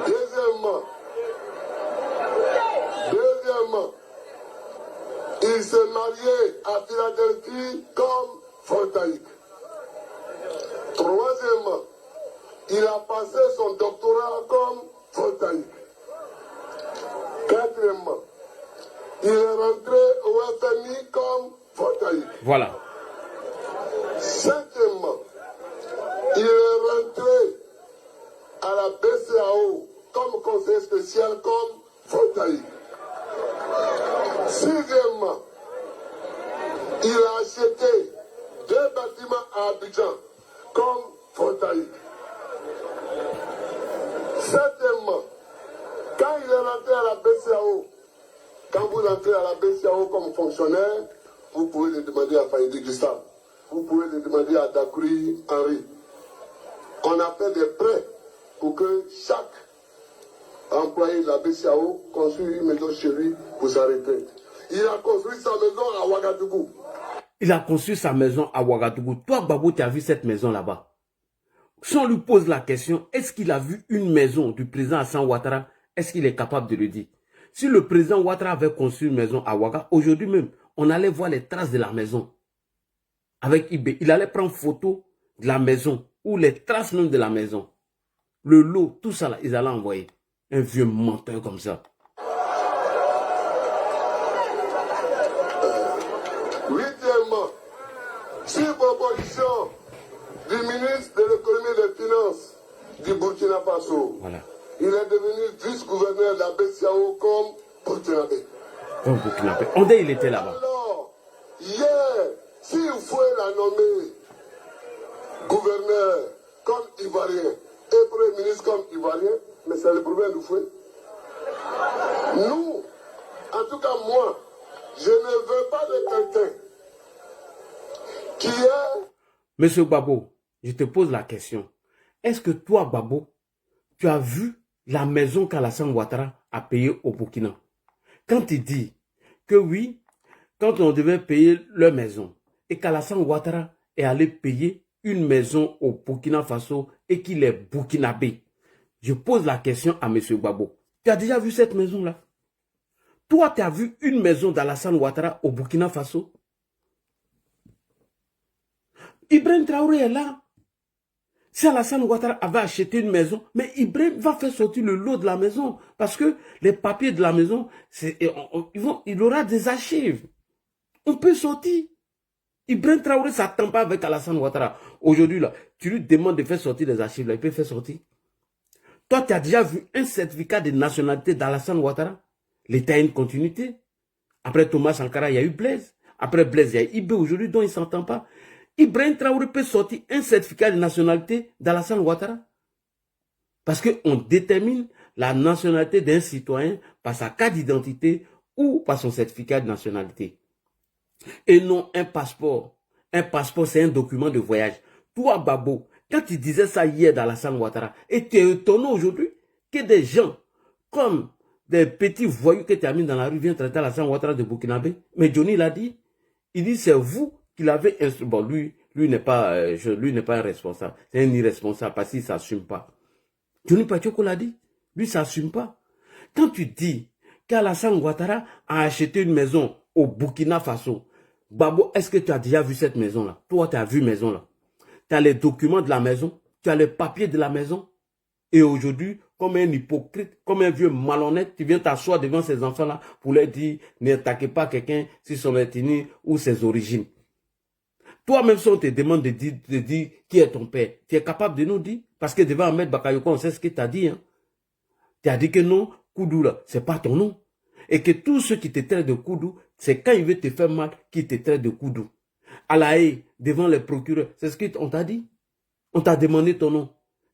Deuxièmement, il s'est marié à Philadelphie comme photaïque. Troisièmement, il a passé son doctorat comme photaïque. Quatrièmement, il est rentré au FMI comme photaïque. Voilà. Cinquièmement, il est rentré à la BCAO comme conseiller spécial comme photaïque. Sixièmement, il a acheté 2 bâtiments à Abidjan comme photaïque. Septièmement, quand il est rentré à la BCAO, quand vous entrez à la BCAO comme fonctionnaire, vous pouvez le demander à Faïdi Gustave, vous pouvez le demander à Dakuri Henri. On a fait des prêts pour que chaque employé de la BCAO construise une maison chez lui pour sa retraite. Il a construit sa maison à Ouagadougou. Il a construit sa maison à Ouagadougou. Toi, Gbagbo, tu as vu cette maison là-bas? Si on lui pose la question, est-ce qu'il a vu une maison du président Alassane Ouattara? Est-ce qu'il est capable de le dire? Si le président Ouattara avait construit une maison à Ouaga, aujourd'hui même, on allait voir les traces de la maison. Avec eBay, il allait prendre photo de la maison ou les traces même de la maison. Le lot, tout ça là, ils allaient envoyer. Un vieux menteur comme ça. proposition du ministre de l'économie et des finances du Burkina Faso. Voilà. Il est devenu vice-gouverneur de la BCAO comme Burkinabé. Comme Burkinabé. Ondé, il était là-bas. Alors, hier, s'il faut la nommer gouverneur comme Ivoirien et Premier ministre comme Ivoirien, mais c'est le problème du fouet. Nous, en tout cas moi, je ne veux pas de quelqu'un qui est... Monsieur Babo, je te pose la question. Est-ce que toi, Babo, tu as vu la maison qu'Alassane Ouattara a payée au Burkina? Quand il dit que oui, quand on devait payer leur maison, et qu'Alassane Ouattara est allé payer une maison au Burkina Faso et qu'il est burkinabé, je pose la question à monsieur Babo. Tu as déjà vu cette maison-là? Toi, tu as vu une maison d'Alassane Ouattara au Burkina Faso? Ibrahim Traoré est là. Si Alassane Ouattara avait acheté une maison, mais Ibrahim va faire sortir le lot de la maison. Parce que les papiers de la maison, il aura des archives. On peut sortir. Ibrahim Traoré ne s'attend pas avec Alassane Ouattara. Aujourd'hui, là, tu lui demandes de faire sortir les archives, là, il peut faire sortir. Toi, tu as déjà vu un certificat de nationalité d'Alassane Ouattara? L'État a une continuité. Après Thomas Sankara, il y a eu Blaise. Après Blaise, il y a eu Ibé aujourd'hui, dont il ne s'entend pas. Ibrahim Traoré peut sortir un certificat de nationalité d'Alassane Ouattara. Parce qu'on détermine la nationalité d'un citoyen par sa carte d'identité ou par son certificat de nationalité. Et non un passeport. Un passeport, c'est un document de voyage. Toi, Babo, quand tu disais ça hier d'Alassane Ouattara, et tu es étonné aujourd'hui que des gens comme des petits voyous que tu as mis dans la rue viennent traiter Alassane Ouattara de Burkinabé. Mais Johnny l'a dit. Il dit c'est vous qui l'avez instruit. Bon, lui n'est pas un responsable. C'est un irresponsable parce qu'il ne s'assume pas. Johnny Pachoko l'a dit. Lui ne s'assume pas. Quand tu dis qu'Alassane Ouattara a acheté une maison au Burkina Faso, Babo, est-ce que tu as déjà vu cette maison-là? Toi, tu as vu maison-là. Tu as les documents de la maison, tu as les papiers de la maison. Et aujourd'hui, comme un hypocrite, comme un vieux malhonnête, tu viens t'asseoir devant ces enfants-là pour leur dire, n'attaquez pas quelqu'un sur son ethnie ou ses origines. Toi-même, si on te demande de dire qui est ton père, tu es capable de nous dire? Parce que devant Ahmed Bakayoko, on sait ce que tu as dit. Hein? Tu as dit que non, Koudou, là, ce n'est pas ton nom. Et que tous ceux qui te traitent de Koudou, c'est quand ils veulent te faire mal qu'ils te traitent de Koudou. À la haie, devant les procureurs, c'est ce qu'on t'a dit. On t'a demandé ton nom.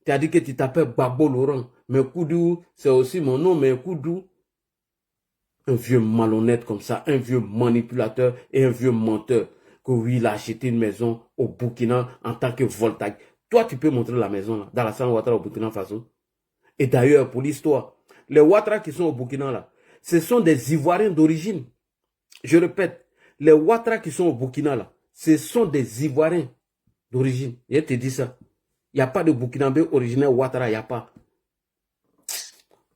Tu as dit que tu t'appelles Babo Laurent. Mais Koudou, c'est aussi mon nom, mais Koudou. Un vieux malhonnête comme ça, un vieux manipulateur et un vieux menteur. Que oui, il a acheté une maison au Burkina en tant que voltaïque. Toi, tu peux montrer la maison là, dans la Alassane Ouattara au Burkina Faso. Et d'ailleurs, pour l'histoire, les Ouattara qui sont au Burkina là, ce sont des Ivoiriens d'origine. Je répète, les Ouattara qui sont au Burkina là, ce sont des Ivoiriens d'origine. Je te dis ça. Il n'y a pas de Burkinabé originaire Ouattara, il n'y a pas.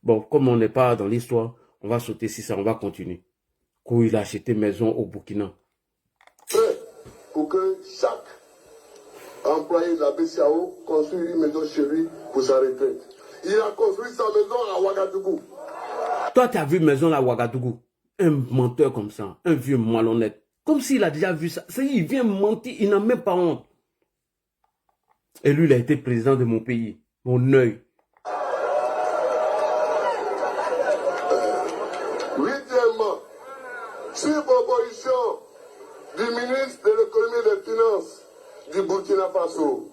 Bon, comme on n'est pas dans l'histoire, on va sauter si ça, on va continuer. Quand il a acheté maison au Burkina. Pour que chaque employé de la BCAO construise une maison chez lui pour sa retraite. Il a construit sa maison à Ouagadougou. Toi, tu as vu maison là à Ouagadougou. Un menteur comme ça, un vieux malhonnête. Comme s'il a déjà vu ça. Il vient mentir, il n'a même pas honte. Et lui, il a été président de mon pays, mon œil. Huitièmement, sur proposition du ministre de l'économie et des finances du Burkina Faso,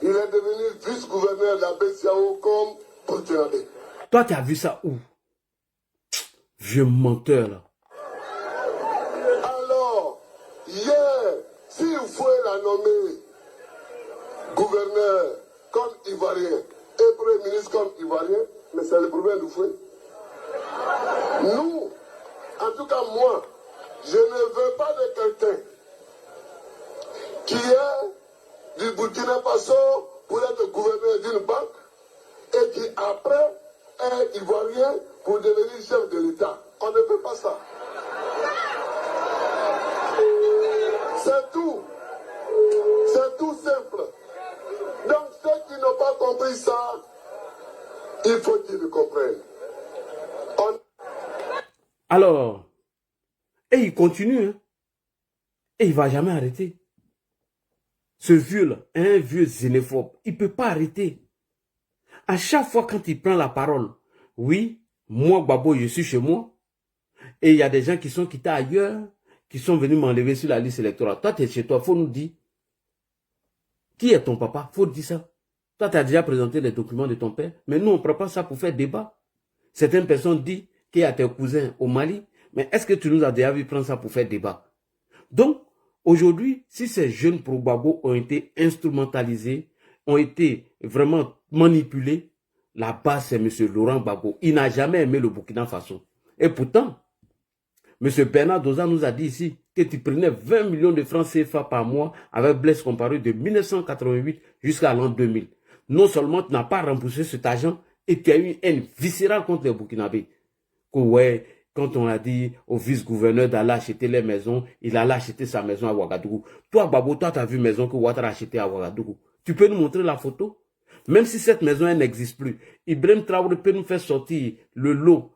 il est devenu vice-gouverneur de la BCAO comme Burkinabé. Toi, tu as vu ça où? Vieux menteur là. Alors, hier, s'il faut la nommer gouverneur comme Ivoirien et Premier ministre comme Ivoirien, mais c'est le problème du fouet. Nous, en tout cas moi, je ne veux pas de quelqu'un qui est du Burkina Faso pour être gouverneur d'une banque et qui après est Ivoirien pour devenir chef de l'État. On ne peut pas ça. C'est tout. C'est tout simple. Donc ceux qui n'ont pas compris ça, il faut qu'ils le comprennent. Alors, et il continue. Hein? Et il ne va jamais arrêter. Ce vieux-là, un vieux xénophobe, il ne peut pas arrêter. À chaque fois quand il prend la parole, oui, moi, Gbagbo, je suis chez moi, et il y a des gens qui sont quittés ailleurs, qui sont venus m'enlever sur la liste électorale. Toi, tu es chez toi, il faut nous dire, qui est ton papa? Il faut dire ça. Toi, tu as déjà présenté les documents de ton père, mais nous, on ne prend pas ça pour faire débat. Certaines personnes disent qu'il y a tes cousins au Mali, mais est-ce que tu nous as déjà vu prendre ça pour faire débat? Donc, aujourd'hui, si ces jeunes pro-Gbagbo ont été instrumentalisés, ont été vraiment manipulés, la base, c'est M. Laurent Gbagbo. Il n'a jamais aimé le Burkina Faso. Et pourtant, M. Bernard Doza nous a dit ici que tu prenais 20 millions de francs CFA par mois avec Blaise Compaoré de 1988 jusqu'à l'an 2000. Non seulement tu n'as pas remboursé cet argent et tu as eu une haine viscérale contre les Burkinabés. Que ouais, quand on a dit au vice-gouverneur d'aller acheter les maisons, il allait acheter sa maison à Ouagadougou. Toi, Babo, toi, tu as vu maison que Ouattara a achetée à Ouagadougou. Tu peux nous montrer la photo? Même si cette maison, elle n'existe plus, Ibrahim Traoré peut nous faire sortir le lot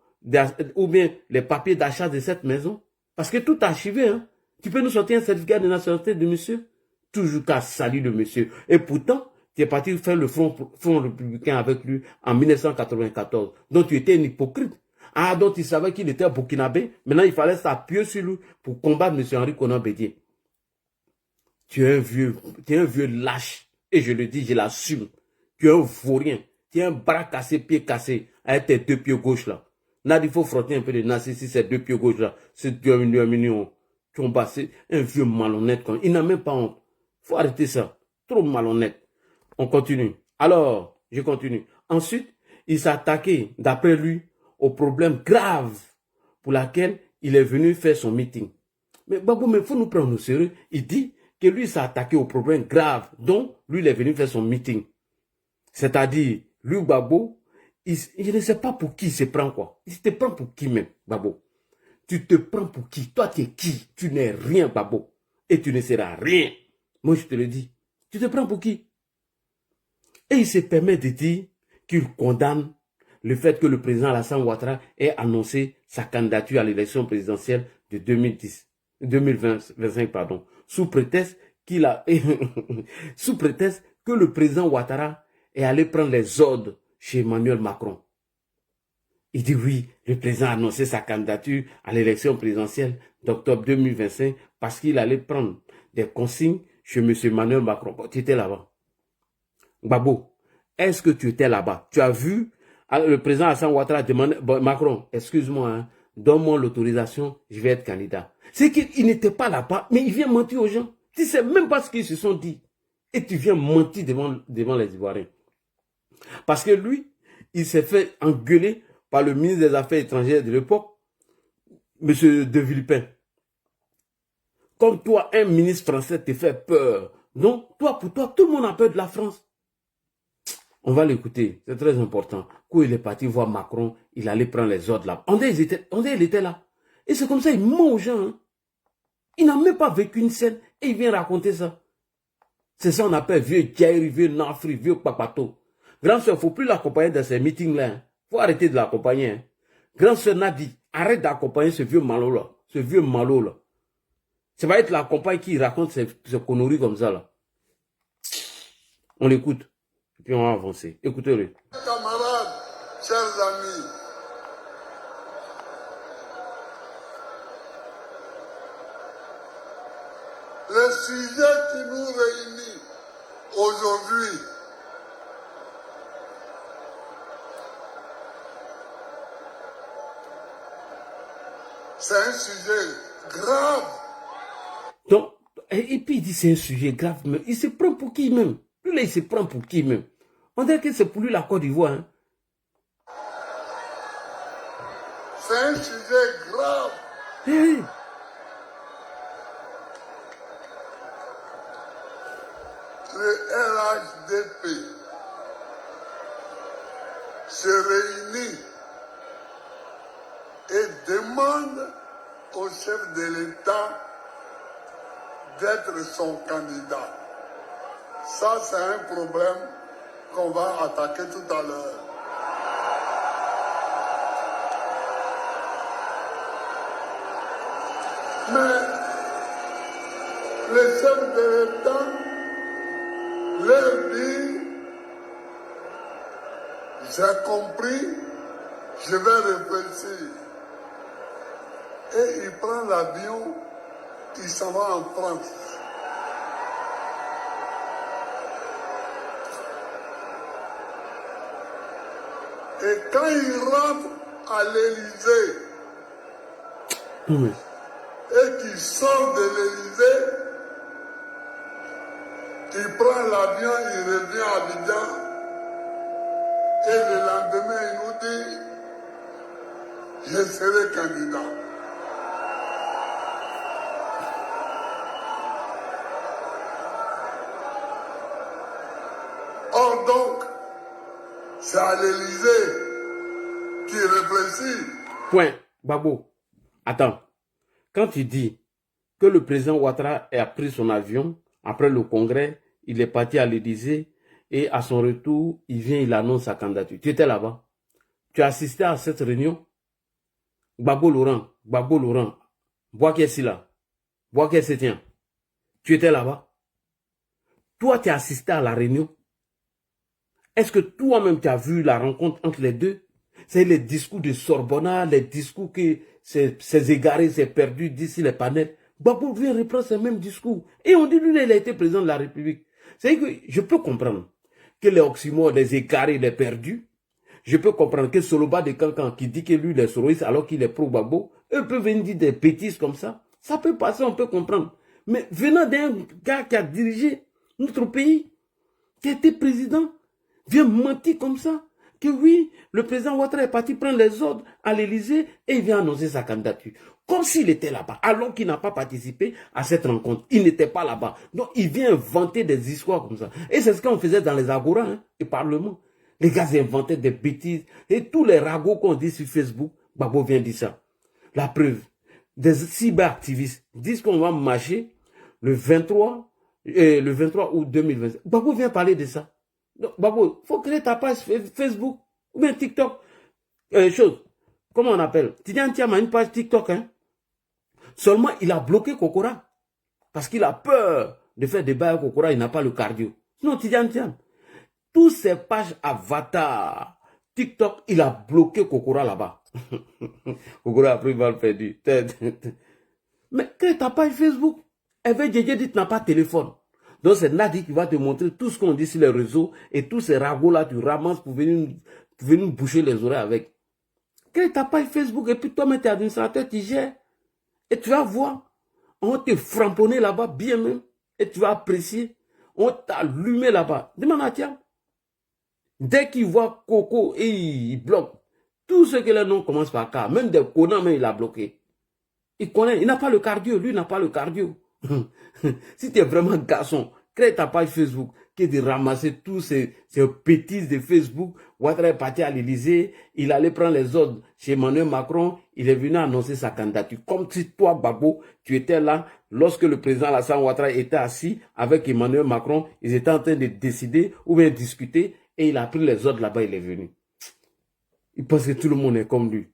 ou bien les papiers d'achat de cette maison. Parce que tout est archivé. Hein. Tu peux nous sortir un certificat de nationalité de monsieur? Toujours qu'à saluer le monsieur. Et pourtant, tu es parti faire le front républicain avec lui en 1994. Donc tu étais un hypocrite. Ah, donc il savait qu'il était burkinabé. Maintenant, il fallait s'appuyer sur lui pour combattre M. Henri Konan Bédié. Tu es un vieux lâche. Et je le dis, je l'assume. Tu es un vaurien. Tu es un bras cassé, pied cassé, avec tes deux pieds gauche là. Là, il faut frotter un peu de narcissisme, ces deux pieds gauche là. C'est 2 millions. C'est un vieux malhonnête. Il n'a même pas honte. Il faut arrêter ça. Trop malhonnête. On continue. Alors, je continue. Ensuite, il s'est attaqué, d'après lui, au problème grave pour laquelle il est venu faire son meeting. Mais Gbagbo, il faut nous prendre au sérieux. Il dit que lui s'est attaqué au problème grave dont lui, il est venu faire son meeting. C'est-à-dire, lui, Gbagbo, il ne sait pas pour qui il se prend quoi. Il te prend pour qui même, Gbagbo? Tu te prends pour qui? Toi, tu es qui? Tu n'es rien, Gbagbo. Et tu ne seras rien. Moi, je te le dis. Tu te prends pour qui? Et il se permet de dire qu'il condamne le fait que le président Alassane Ouattara ait annoncé sa candidature à l'élection présidentielle de 2025, pardon, sous prétexte sous prétexte que le président Ouattara est allé prendre les ordres chez Emmanuel Macron. Il dit oui, le président a annoncé sa candidature à l'élection présidentielle d'octobre 2025 parce qu'il allait prendre des consignes chez M. Emmanuel Macron. Bon, tu étais là-bas. Gbagbo, est-ce que tu étais là-bas? Tu as vu le président Alassane Ouattara demander, bon, Macron, excuse-moi, hein, donne-moi l'autorisation, je vais être candidat. C'est qu'il n'était pas là-bas, mais il vient mentir aux gens. Tu ne sais même pas ce qu'ils se sont dit. Et tu viens mentir devant les Ivoiriens. Parce que lui, il s'est fait engueuler par le ministre des Affaires étrangères de l'époque, M. De Villepin. Comme toi, un ministre français te fait peur. Non, toi, pour toi, tout le monde a peur de la France. On va l'écouter, c'est très important. Quand il est parti voir Macron, il allait prendre les ordres là. On dirait il était là. Et c'est comme ça, il ment aux gens. Hein. Il n'a même pas vécu une scène et il vient raconter ça. C'est ça qu'on appelle vieux Djairi, vieux Nafri, vieux Papato. Grand soeur, il ne faut plus l'accompagner dans ces meetings-là. Il faut arrêter de l'accompagner. Hein. Grand soeur Nadi, arrête d'accompagner ce vieux malo-là. Ce vieux malo-là. Ça va être la compagne qui raconte ces conneries comme ça là. On l'écoute. Et puis on va avancer. Écoutez-le. Camarades, chers amis, le sujet qui nous réunit aujourd'hui, c'est un sujet grave. Donc, et puis il dit c'est un sujet grave, mais il se prend pour qui même? Lui là, il se prend pour qui même? On dirait que c'est pour lui la Côte d'Ivoire. Hein? C'est un sujet grave. Hey. Le LHDP se réunit et demande au chef de l'État d'être son candidat. Ça, c'est un problème qu'on va attaquer tout à l'heure. Mais le chef de l'État leur dit, j'ai compris, je vais réfléchir. Et il prend l'avion, il s'en va en France. Et quand il rentre à l'Élysée, et qu'il sort de l'Élysée, il prend l'avion, il revient à Abidjan, et le lendemain, il nous dit, je serai candidat. Or donc, c'est à l'Élysée qui réfléchit. Point. Babo, attends. Quand tu dis que le président Ouattara a pris son avion, après le congrès, il est parti à l'Élysée et à son retour, il annonce sa candidature. Tu étais là-bas. Tu as assisté à cette réunion. Gbagbo Laurent, Bouaké là, Bouaké Setien. Tu étais là-bas. Toi, tu as assisté à la réunion. Est-ce que toi-même, tu as vu la rencontre entre les deux? C'est les discours de Sorbonne, les discours que ces égarés, ces perdus d'ici les panels. Gbagbo vient reprendre ces mêmes discours. Et on dit, lui, il a été président de la République. C'est que je peux comprendre que les oxymores, les égarés, les perdus, je peux comprendre que Soloba de Cancan qui dit que lui, il est soroïste alors qu'il est pro-Gbagbo, eux peuvent venir dire des bêtises comme ça. Ça peut passer, on peut comprendre. Mais venant d'un gars qui a dirigé notre pays, qui a été président, vient mentir comme ça, que oui, le président Ouattara est parti prendre les ordres à l'Élysée et il vient annoncer sa candidature. Comme s'il était là-bas, alors qu'il n'a pas participé à cette rencontre. Il n'était pas là-bas. Donc, il vient inventer des histoires comme ça. Et c'est ce qu'on faisait dans les agoras, hein, et parlement. Les gars inventaient des bêtises. Et tous les ragots qu'on dit sur Facebook, Gbagbo vient dire ça. La preuve, des cyberactivistes disent qu'on va marcher le 23 août 2025. Gbagbo vient parler de ça. Donc, Gbagbo, il faut créer ta page Facebook ou bien TikTok. Comment on appelle? Tidiane Thiam a une page TikTok. Hein? Seulement, il a bloqué Kokora. Parce qu'il a peur de faire des bails à Kokora. Il n'a pas le cardio. Sinon, Tidiane Thiam, tous ces pages avatar, TikTok, il a bloqué Kokora là-bas. Kokora a pris mal perdu. Mais crée ta page Facebook. Eve Djedje dit, tu n'as pas de téléphone. Donc c'est Nadi qui va te montrer tout ce qu'on dit sur les réseaux et tous ces ragots-là, tu ramasses pour venir nous boucher les oreilles avec. Crée ta page Facebook et puis toi-même, t'es administrateur, tu gères. Et tu vas voir, on va te framponner là-bas bien même. Et tu vas apprécier. On t'a allumé là-bas. Demande à Thiam. Dès qu'il voit Coco, et il bloque. Tout ce que les noms commencent par K, même des connards, même il a bloqué. Il connaît, il n'a pas le cardio, lui n'a pas le cardio. Si tu es vraiment garçon, crée ta page Facebook, qui est de ramasser tous ces bêtises de Facebook. Ouattara est parti à l'Élysée, il allait prendre les ordres chez Emmanuel Macron, il est venu annoncer sa candidature. Comme si toi, Gbagbo, tu étais là, lorsque le président Alassane Ouattara était assis avec Emmanuel Macron, ils étaient en train de décider ou bien discuter, et il a pris les ordres là-bas, il est venu. Il pense que tout le monde est comme lui.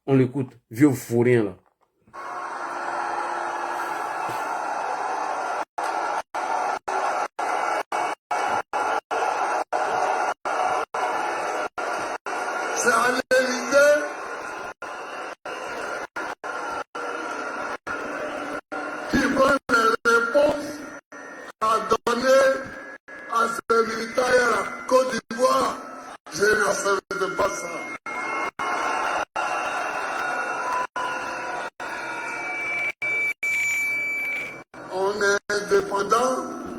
On l'écoute, vieux fou rien là. C'est à l'Élysée qui prend les réponses à donner à ces militaires à la Côte d'Ivoire. Je n'accepte pas ça. On est indépendant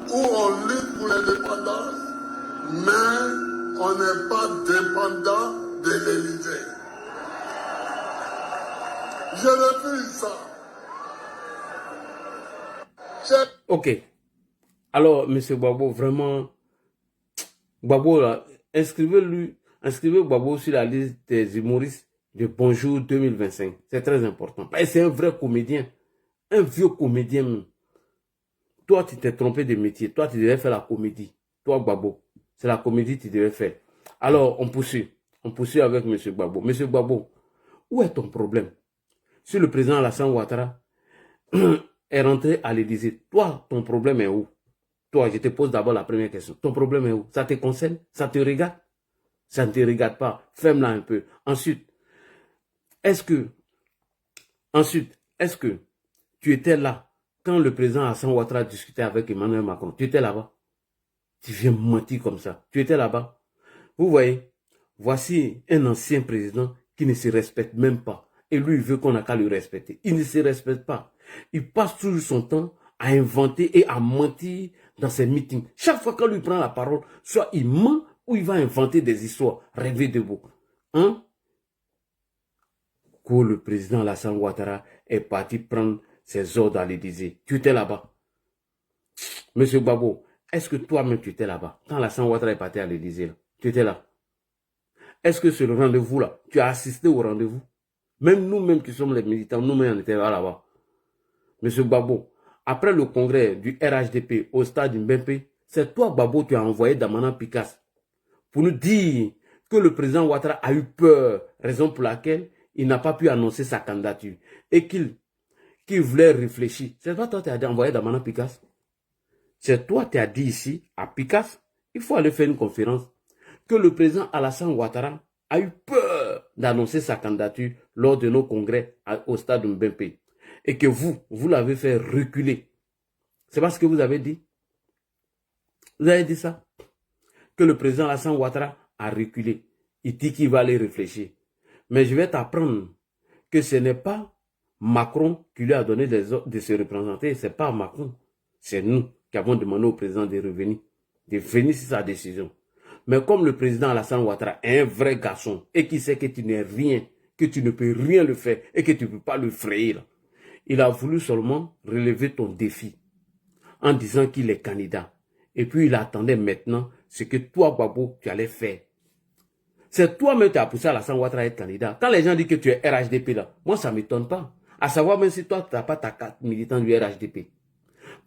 ou on lutte pour l'indépendance, mais on n'est pas dépendant de l'Élysée. Je refuse ça. Ok. Alors, M. Gbagbo, vraiment, Gbagbo, là, inscrivez Gbagbo sur la liste des humoristes de Bonjour 2025. C'est très important. C'est un vrai comédien. Un vieux comédien même. Toi, tu t'es trompé de métier. Toi, tu devais faire la comédie. Toi, Gbagbo, c'est la comédie que tu devais faire. Alors, on poursuit. On poursuit avec M. Gbagbo. M. Gbagbo, où est ton problème? Si le président Alassane Ouattara est rentré à l'Élysée, toi, ton problème est où? Toi, je te pose d'abord la première question. Ton problème est où? Ça te concerne? Ça te regarde? Ça ne te regarde pas. Ferme-la un peu. Ensuite, est-ce que tu étais là quand le président Hassan Ouattara discutait avec Emmanuel Macron? Tu étais là-bas? Tu viens mentir comme ça. Tu étais là-bas? Vous voyez, voici un ancien président qui ne se respecte même pas. Et lui, il veut qu'on n'a qu'à le respecter. Il ne se respecte pas. Il passe toujours son temps à inventer et à mentir dans ses meetings. Chaque fois qu'on lui prend la parole, soit il ment ou il va inventer des histoires, rêver de beau. Hein? Que le président Alassane Ouattara est parti prendre ses ordres à l'Élysée. Tu étais là-bas. Monsieur Gbagbo, est-ce que toi-même tu étais là-bas? Quand Alassane Ouattara est parti à l'Élysée, tu étais là. Est-ce que c'est le rendez-vous là? Tu as assisté au rendez-vous? Même nous-mêmes qui sommes les militants, nous-mêmes on était là-bas. Monsieur Gbagbo, après le congrès du RHDP au stade Mbempe, c'est toi, Gbagbo, tu as envoyé Damana Picasse pour nous dire que le président Ouattara a eu peur, raison pour laquelle il n'a pas pu annoncer sa candidature et qu'il voulait réfléchir. C'est toi qui as envoyé Damana Picasse. C'est toi qui as dit ici, à Picasse, il faut aller faire une conférence, que le président Alassane Ouattara a eu peur d'annoncer sa candidature lors de nos congrès au stade Mbempe. Et que vous l'avez fait reculer. C'est pas ce que vous avez dit. Vous avez dit ça. Que le président Alassane Ouattara a reculé. Il dit qu'il va aller réfléchir. Mais je vais t'apprendre que ce n'est pas Macron qui lui a donné des ordres de se représenter. Ce n'est pas Macron. C'est nous qui avons demandé au président de revenir sur sa décision. Mais comme le président Alassane Ouattara est un vrai garçon et qui sait que tu n'es rien, que tu ne peux rien le faire et que tu ne peux pas le frayer, il a voulu seulement relever ton défi en disant qu'il est candidat. Et puis il attendait maintenant ce que toi, Gbagbo, tu allais faire. C'est toi-même qui as poussé Alassane Ouattara à être candidat. Quand les gens disent que tu es RHDP là, moi ça ne m'étonne pas. À savoir même si toi tu n'as pas ta carte militant du RHDP.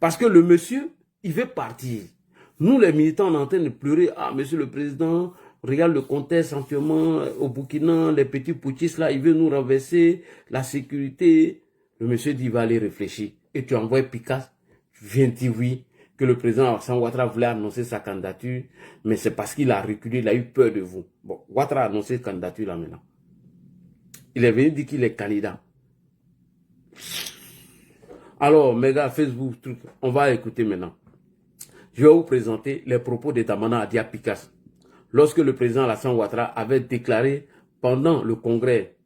Parce que le monsieur, il veut partir. Nous les militants, on est en train de pleurer. Ah, monsieur le président, regarde le contexte actuellement au Burkina, les petits putschistes là, il veut nous renverser, la sécurité. Le monsieur dit, il va aller réfléchir. Et tu envoies Picasse, tu viens dire oui, que le président Alassane Ouattara voulait annoncer sa candidature, mais c'est parce qu'il a reculé, il a eu peur de vous. Bon, Ouattara a annoncé sa candidature là maintenant. Il est venu dire qu'il est candidat. Alors, mes gars, Facebook, truc, on va écouter maintenant. Je vais vous présenter les propos de Damana Adia Picasse. Lorsque le président Alassane Ouattara avait déclaré pendant le congrès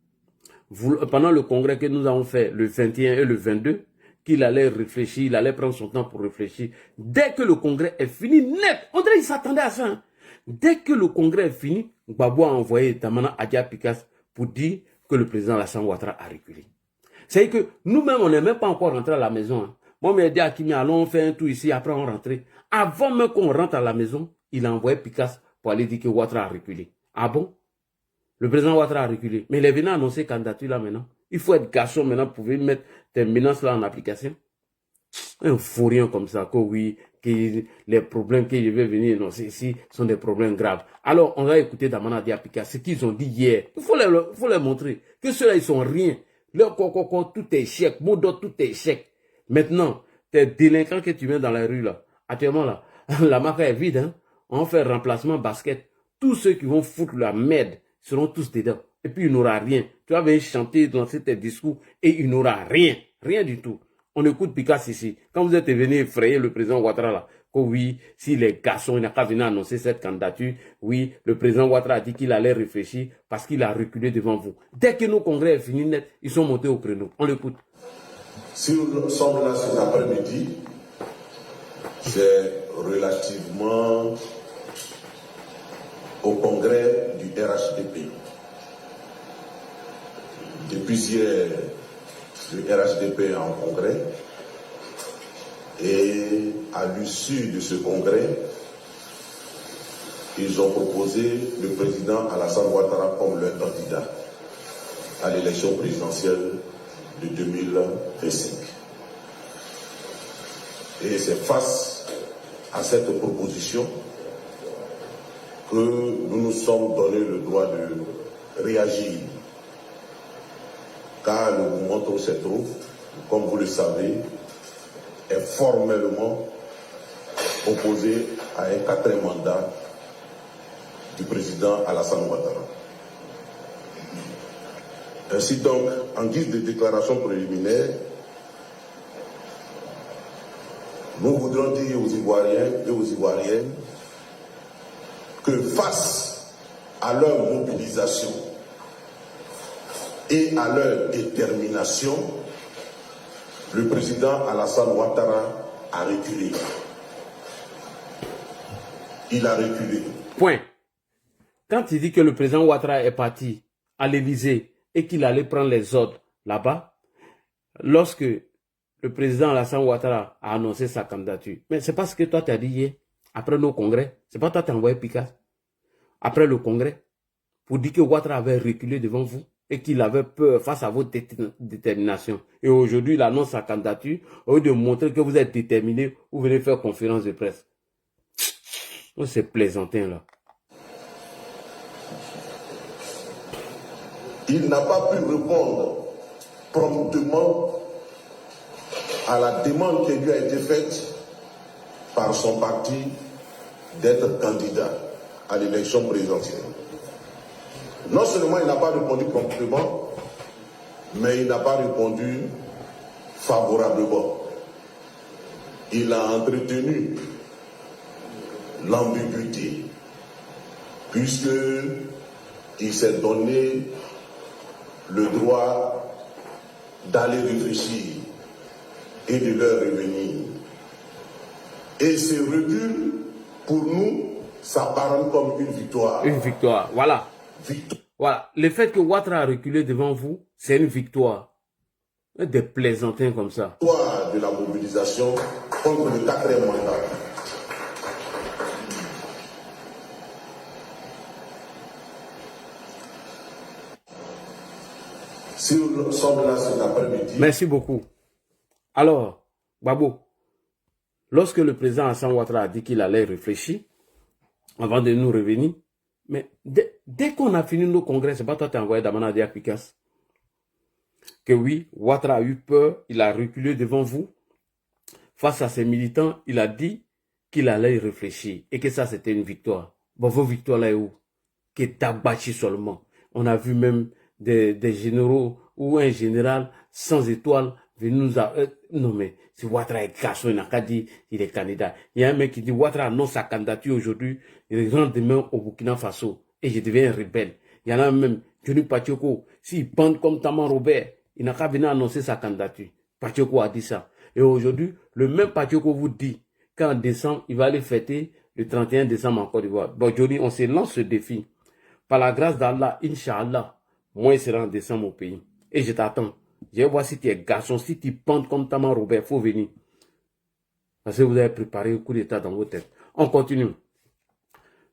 que nous avons fait le 21 et le 22, qu'il allait réfléchir, il allait prendre son temps pour réfléchir. Dès que le congrès est fini, net, on dirait qu'il s'attendait à ça. Hein? Dès que le congrès est fini, Gbagbo a envoyé Damana Adia Picasse pour dire que le président Alassane Ouattara a reculé. C'est que nous-mêmes, on n'est même pas encore rentré à la maison. Hein. Moi, je dis à Kimi, allons faire un tour ici, après on rentre. Avant même qu'on rentre à la maison, il a envoyé Picasse pour aller dire que Ouattara a reculé. Ah bon? Le président Ouattara a reculé. Mais il est venu annoncer candidature là maintenant. Il faut être garçon maintenant pour pouvoir mettre tes menaces là en application. Un fou rien comme ça, que oui, que les problèmes que je vais venir, non, ici sont des problèmes graves. Alors, on va écouter Damana Diapika, ce qu'ils ont dit hier. Il faut les montrer que ceux-là, ils sont rien. Leur coco, tout est échec. Modo, tout est échec. Maintenant, tes délinquants que tu mets dans la rue là, actuellement là, la marque est vide, hein. On fait remplacement basket. Tous ceux qui vont foutre la merde seront tous dedans. Et puis il n'aura rien. Tu vas venir chanter, danser tes discours et il n'aura rien. Rien du tout. On écoute Picasse ici. Quand vous êtes venu effrayer le président Ouattara là, que oui, si les garçons, il n'a qu'à venir annoncer cette candidature, oui, le président Ouattara a dit qu'il allait réfléchir parce qu'il a reculé devant vous. Dès que nos congrès est fini net, ils sont montés au créneau. On l'écoute. Si nous sommes là cet après-midi, c'est relativement au congrès du RHDP. Depuis hier, le RHDP est en congrès et à l'issue de ce congrès, ils ont proposé le président Alassane Ouattara comme leur candidat à l'élection présidentielle de 2025. Et c'est face à cette proposition que nous nous sommes donné le droit de réagir. Car le mouvement où trouve, comme vous le savez, est formellement opposé à un quatrième mandat du président Alassane Ouattara. Ainsi donc, en guise de déclaration préliminaire, nous voudrons dire aux Ivoiriens et aux Ivoiriennes que face à leur mobilisation et à leur détermination, le président Alassane Ouattara a reculé. Il a reculé. Point. Quand il dit que le président Ouattara est parti à l'Élysée et qu'il allait prendre les ordres là-bas, lorsque le président Alassane Ouattara a annoncé sa candidature, mais c'est pas ce que toi tu as dit hier, après nos congrès, c'est pas toi qui as envoyé Picasso, après le congrès, pour dire que Ouattara avait reculé devant vous et qu'il avait peur face à votre détermination. Et aujourd'hui, il annonce sa candidature, au lieu de montrer que vous êtes déterminé, vous venez faire conférence de presse. C'est plaisantin là. Il n'a pas pu répondre promptement à la demande qui lui a été faite par son parti d'être candidat à l'élection présidentielle. Non seulement il n'a pas répondu promptement, mais il n'a pas répondu favorablement. Il a entretenu l'ambiguïté, puisqu'il s'est donné le droit d'aller réfléchir et de leur revenir. Et ce recul, pour nous, s'apparente comme une victoire. Une victoire, voilà. Voilà. Le fait que Ouattara a reculé devant vous, c'est une victoire. Des plaisantins comme ça. Victoire de la mobilisation contre le quatrième mandat. Si nous sommes là cet après-midi. Merci beaucoup. Alors, Babo, lorsque le président Alassane Ouattara a dit qu'il allait réfléchir, avant de nous revenir, mais dès qu'on a fini nos congrès, c'est pas toi qui as envoyé Damana Dia Picasso, que oui, Ouattara a eu peur, il a reculé devant vous, face à ses militants, il a dit qu'il allait réfléchir, et que ça c'était une victoire. Bon, vos victoires là est où? Que Tabachi seulement. On a vu même des généraux ou un général sans étoile venir nous non mais si Ouattara est garçon, il n'a qu'à dire il est candidat. Il y a un mec qui dit Ouattara annonce sa candidature aujourd'hui, il rentre demain au Burkina Faso et je deviens un rebelle. Il y en a même, Johnny Pacheco, s'il bande comme Taman Robert, il n'a qu'à venir annoncer sa candidature. Pacheco a dit ça. Et aujourd'hui, le même Pacheco vous dit qu'en décembre, il va aller fêter le 31 décembre en Côte d'Ivoire. Bon, Johnny, on se lance ce défi. Par la grâce d'Allah, Inch'Allah, moi, il sera en décembre au pays. Et je t'attends. Je vais voir si tu es garçon, si tu pendes comme Taman Robert, il faut venir. Parce que vous avez préparé un coup d'état dans vos têtes. On continue.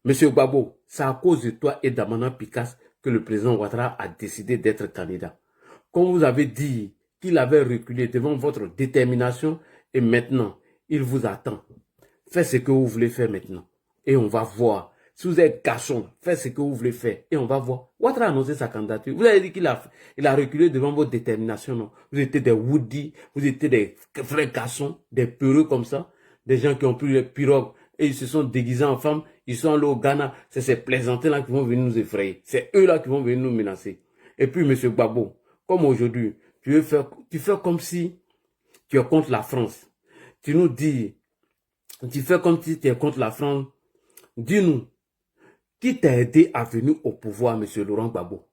Monsieur Gbagbo, c'est à cause de toi et d'Amana Picasso que le président Ouattara a décidé d'être candidat. Comme vous avez dit qu'il avait reculé devant votre détermination et maintenant, il vous attend. Faites ce que vous voulez faire maintenant. Et on va voir. Si vous êtes garçon, faites ce que vous voulez faire. Et on va voir. Ouattara a annoncé sa candidature. Vous avez dit qu'il a reculé devant votre détermination, non? Vous étiez des woody, vous étiez des vrais garçons, des peureux comme ça. Des gens qui ont pris les pirogues et ils se sont déguisés en femmes. Ils sont allés au Ghana. C'est ces plaisantins-là qui vont venir nous effrayer. C'est eux-là qui vont venir nous menacer. Et puis, monsieur Gbagbo, comme aujourd'hui, tu fais comme si tu es contre la France. Tu nous dis, tu fais comme si tu es contre la France. Dis-nous, qui t'a aidé à venir au pouvoir, monsieur Laurent Gbagbo?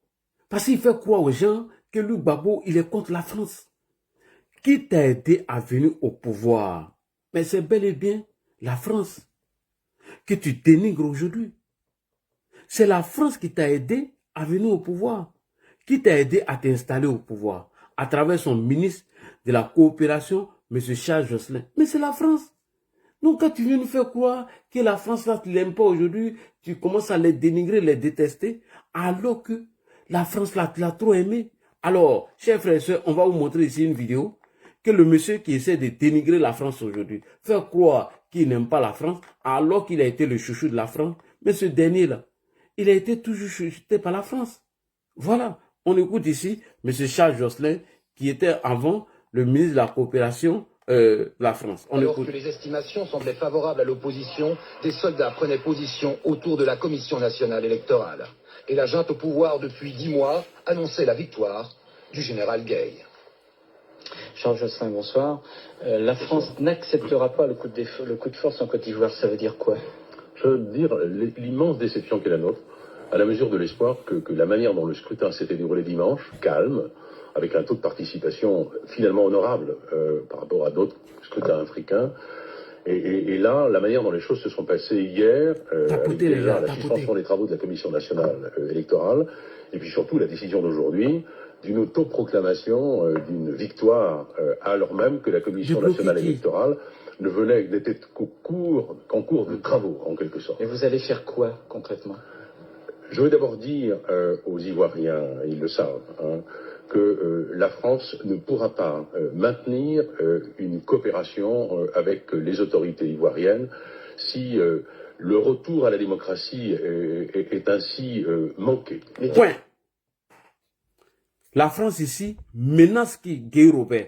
Parce qu'il fait croire aux gens que lui, Gbagbo, il est contre la France. Qui t'a aidé à venir au pouvoir? Mais c'est bel et bien la France que tu dénigres aujourd'hui. C'est la France qui t'a aidé à venir au pouvoir. Qui t'a aidé à t'installer au pouvoir? À travers son ministre de la coopération, M. Charles Jocelyn. Mais c'est la France. Donc quand tu viens nous faire croire que la France là, tu l'aimes pas aujourd'hui, tu commences à les dénigrer, les détester, alors que la France là, tu l'as trop aimé. Alors, chers frères et sœurs, on va vous montrer ici une vidéo que le monsieur qui essaie de dénigrer la France aujourd'hui, faire croire qu'il n'aime pas la France, alors qu'il a été le chouchou de la France. Mais ce dernier-là, il a été toujours chouchouté par la France. Voilà, on écoute ici M. Charles Jocelyn, qui était avant le ministre de la Coopération la France. On Alors écoute. que les estimations semblaient favorables à l'opposition, des soldats prenaient position autour de la Commission nationale électorale. Et la junte au pouvoir depuis 10 mois annonçait la victoire du général Gay. Charles Jospin, bonsoir. La France n'acceptera pas le coup de force en Côte d'Ivoire. Ça veut dire quoi? Je veux dire l'immense déception qu'est la nôtre, à la mesure de l'espoir que la manière dont le scrutin s'était déroulé dimanche, calme, avec un taux de participation finalement honorable par rapport à d'autres scrutins africains, et là, la manière dont les choses se sont passées hier, avec déjà la suspension des travaux de la Commission nationale électorale, et puis surtout la décision d'aujourd'hui d'une autoproclamation d'une victoire, alors même que la Commission nationale électorale n'était qu'en cours de travaux, en quelque sorte. Et vous allez faire quoi, concrètement? Je veux d'abord dire aux Ivoiriens, ils le savent, que la France ne pourra pas maintenir une coopération avec les autorités ivoiriennes si le retour à la démocratie est ainsi manqué. Point. La France ici menace qui Guy Robert.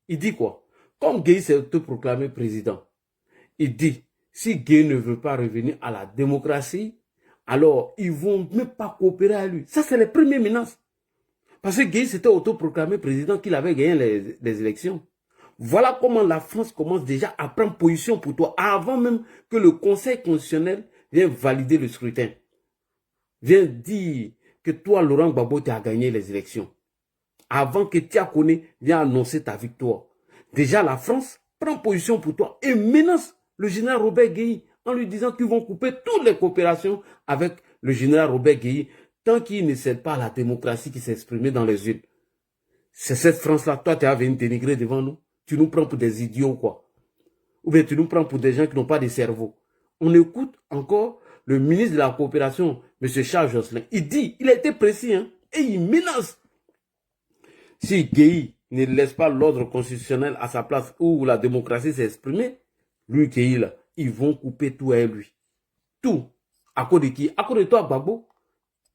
Il dit quoi? Comme Guy s'est autoproclamé président, il dit, si Guy ne veut pas revenir à la démocratie, alors ils vont même pas coopérer à lui. Ça, c'est les premières menaces. Parce que Guy s'était autoproclamé président qu'il avait gagné les élections. Voilà comment la France commence déjà à prendre position pour toi, avant même que le Conseil constitutionnel vienne valider le scrutin. Viens dire que toi, Laurent Gbagbo, tu as gagné les élections. Avant que Tia Kone vienne annoncer ta victoire. Déjà, la France prend position pour toi et menace le général Robert Guèye en lui disant qu'ils vont couper toutes les coopérations avec le général Robert Guèye tant qu'il ne cède pas à la démocratie qui s'est exprimée dans les urnes. C'est cette France-là, toi, tu as venu dénigrer devant nous. Tu nous prends pour des idiots, quoi. Ou bien tu nous prends pour des gens qui n'ont pas de cerveau. On écoute encore le ministre de la coopération, M. Charles Jospin. Il dit, il a été précis, hein, et il menace. Si Guèye ne laisse pas l'ordre constitutionnel à sa place où la démocratie s'est exprimée, lui, Guèye, là, ils vont couper tout à lui. Tout. À cause de qui? À cause de toi, Gbagbo.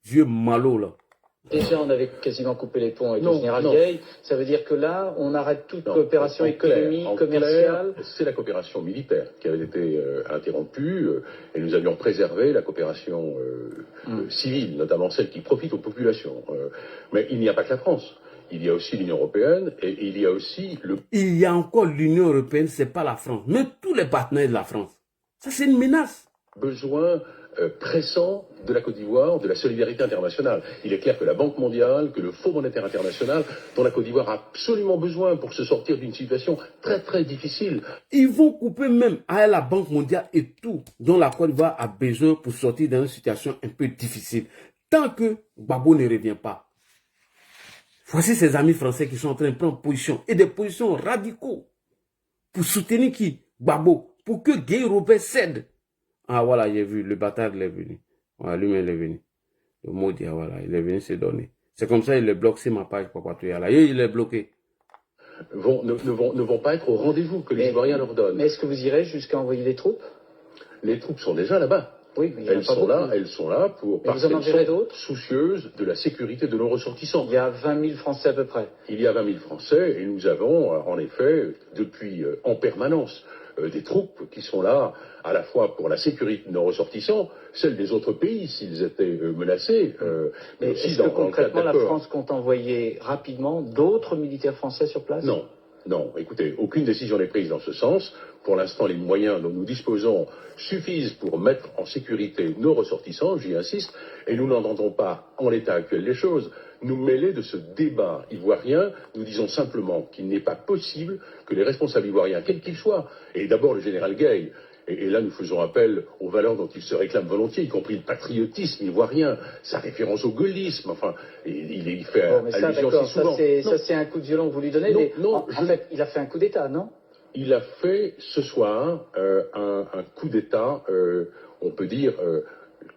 Vieux malo, là. Déjà, on avait quasiment coupé les ponts avec le général Gay. Ça veut dire que là, on arrête toute coopération économique, commerciale. C'est la coopération militaire qui avait été interrompue et nous avions préservé la coopération civile, notamment celle qui profite aux populations. Mais il n'y a pas que la France. Il y a aussi l'Union européenne et il y a aussi le... Il y a encore l'Union européenne, c'est pas la France, mais tous les partenaires de la France. Ça, c'est une menace. Besoin pressant de la Côte d'Ivoire, de la solidarité internationale. Il est clair que la Banque mondiale, que le Fonds monétaire international, dont la Côte d'Ivoire a absolument besoin pour se sortir d'une situation très très difficile. Ils vont couper même à la Banque mondiale et tout dont la Côte d'Ivoire a besoin pour sortir d'une situation un peu difficile. Tant que Gbagbo ne revient pas. Voici ces amis français qui sont en train de prendre position et des positions radicaux pour soutenir qui? Gbagbo, pour que Guy Robert cède. Ah voilà, j'ai vu, le bâtard il est venu. Voilà, lui-même il est venu. Le maudit, voilà, il est venu se donner. C'est comme ça, il est bloqué sur ma page, là. Il est bloqué. Ne vont pas être au rendez-vous que les Ivoiriens leur donnent. Mais est-ce que vous irez jusqu'à envoyer des troupes? Les troupes sont déjà là-bas. Oui, mais elles sont là pour parce qu'elles sont soucieuses de la sécurité de nos ressortissants. Il y a 20 000 Français à peu près. Il y a 20 000 Français et nous avons en effet depuis en permanence des troupes qui sont là à la fois pour la sécurité de nos ressortissants, celle des autres pays s'ils étaient menacés. Mais aussi est-ce que concrètement la France compte envoyer rapidement d'autres militaires français sur place? Non, écoutez, aucune décision n'est prise dans ce sens. Pour l'instant, les moyens dont nous disposons suffisent pour mettre en sécurité nos ressortissants, j'y insiste, et nous n'entendons pas, en l'état actuel des choses, nous mêler de ce débat ivoirien. Nous disons simplement qu'il n'est pas possible que les responsables ivoiriens, quels qu'ils soient, et d'abord le général Gay, et là nous faisons appel aux valeurs dont il se réclame volontiers, y compris le patriotisme ivoirien, sa référence au gaullisme, enfin, il fait allusion si souvent. Ça c'est un coup de violon que vous lui donnez, en fait, il a fait un coup d'État, non? Il a fait ce soir un coup d'État, on peut dire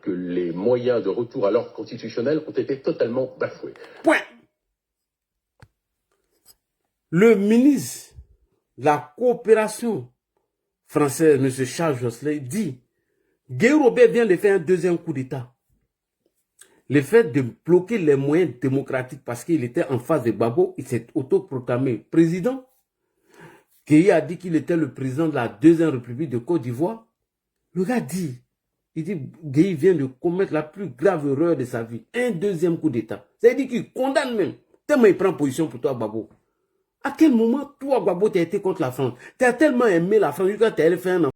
que les moyens de retour à l'ordre constitutionnel ont été totalement bafoués. Point. Le ministre de la coopération française, M. Charles Jospin, dit Guy Robert vient de faire un deuxième coup d'État. Le fait de bloquer les moyens démocratiques parce qu'il était en face de Gbagbo, il s'est autoproclamé président. Gueye a dit qu'il était le président de la deuxième république de Côte d'Ivoire. Le gars dit, Gueye vient de commettre la plus grave erreur de sa vie. Un deuxième coup d'État. C'est-à-dire qu'il condamne même. Tellement il prend position pour toi, Gbagbo. À quel moment, toi, Gbagbo, tu as été contre la France? Tu as tellement aimé la France, quand tu as fait un enfant.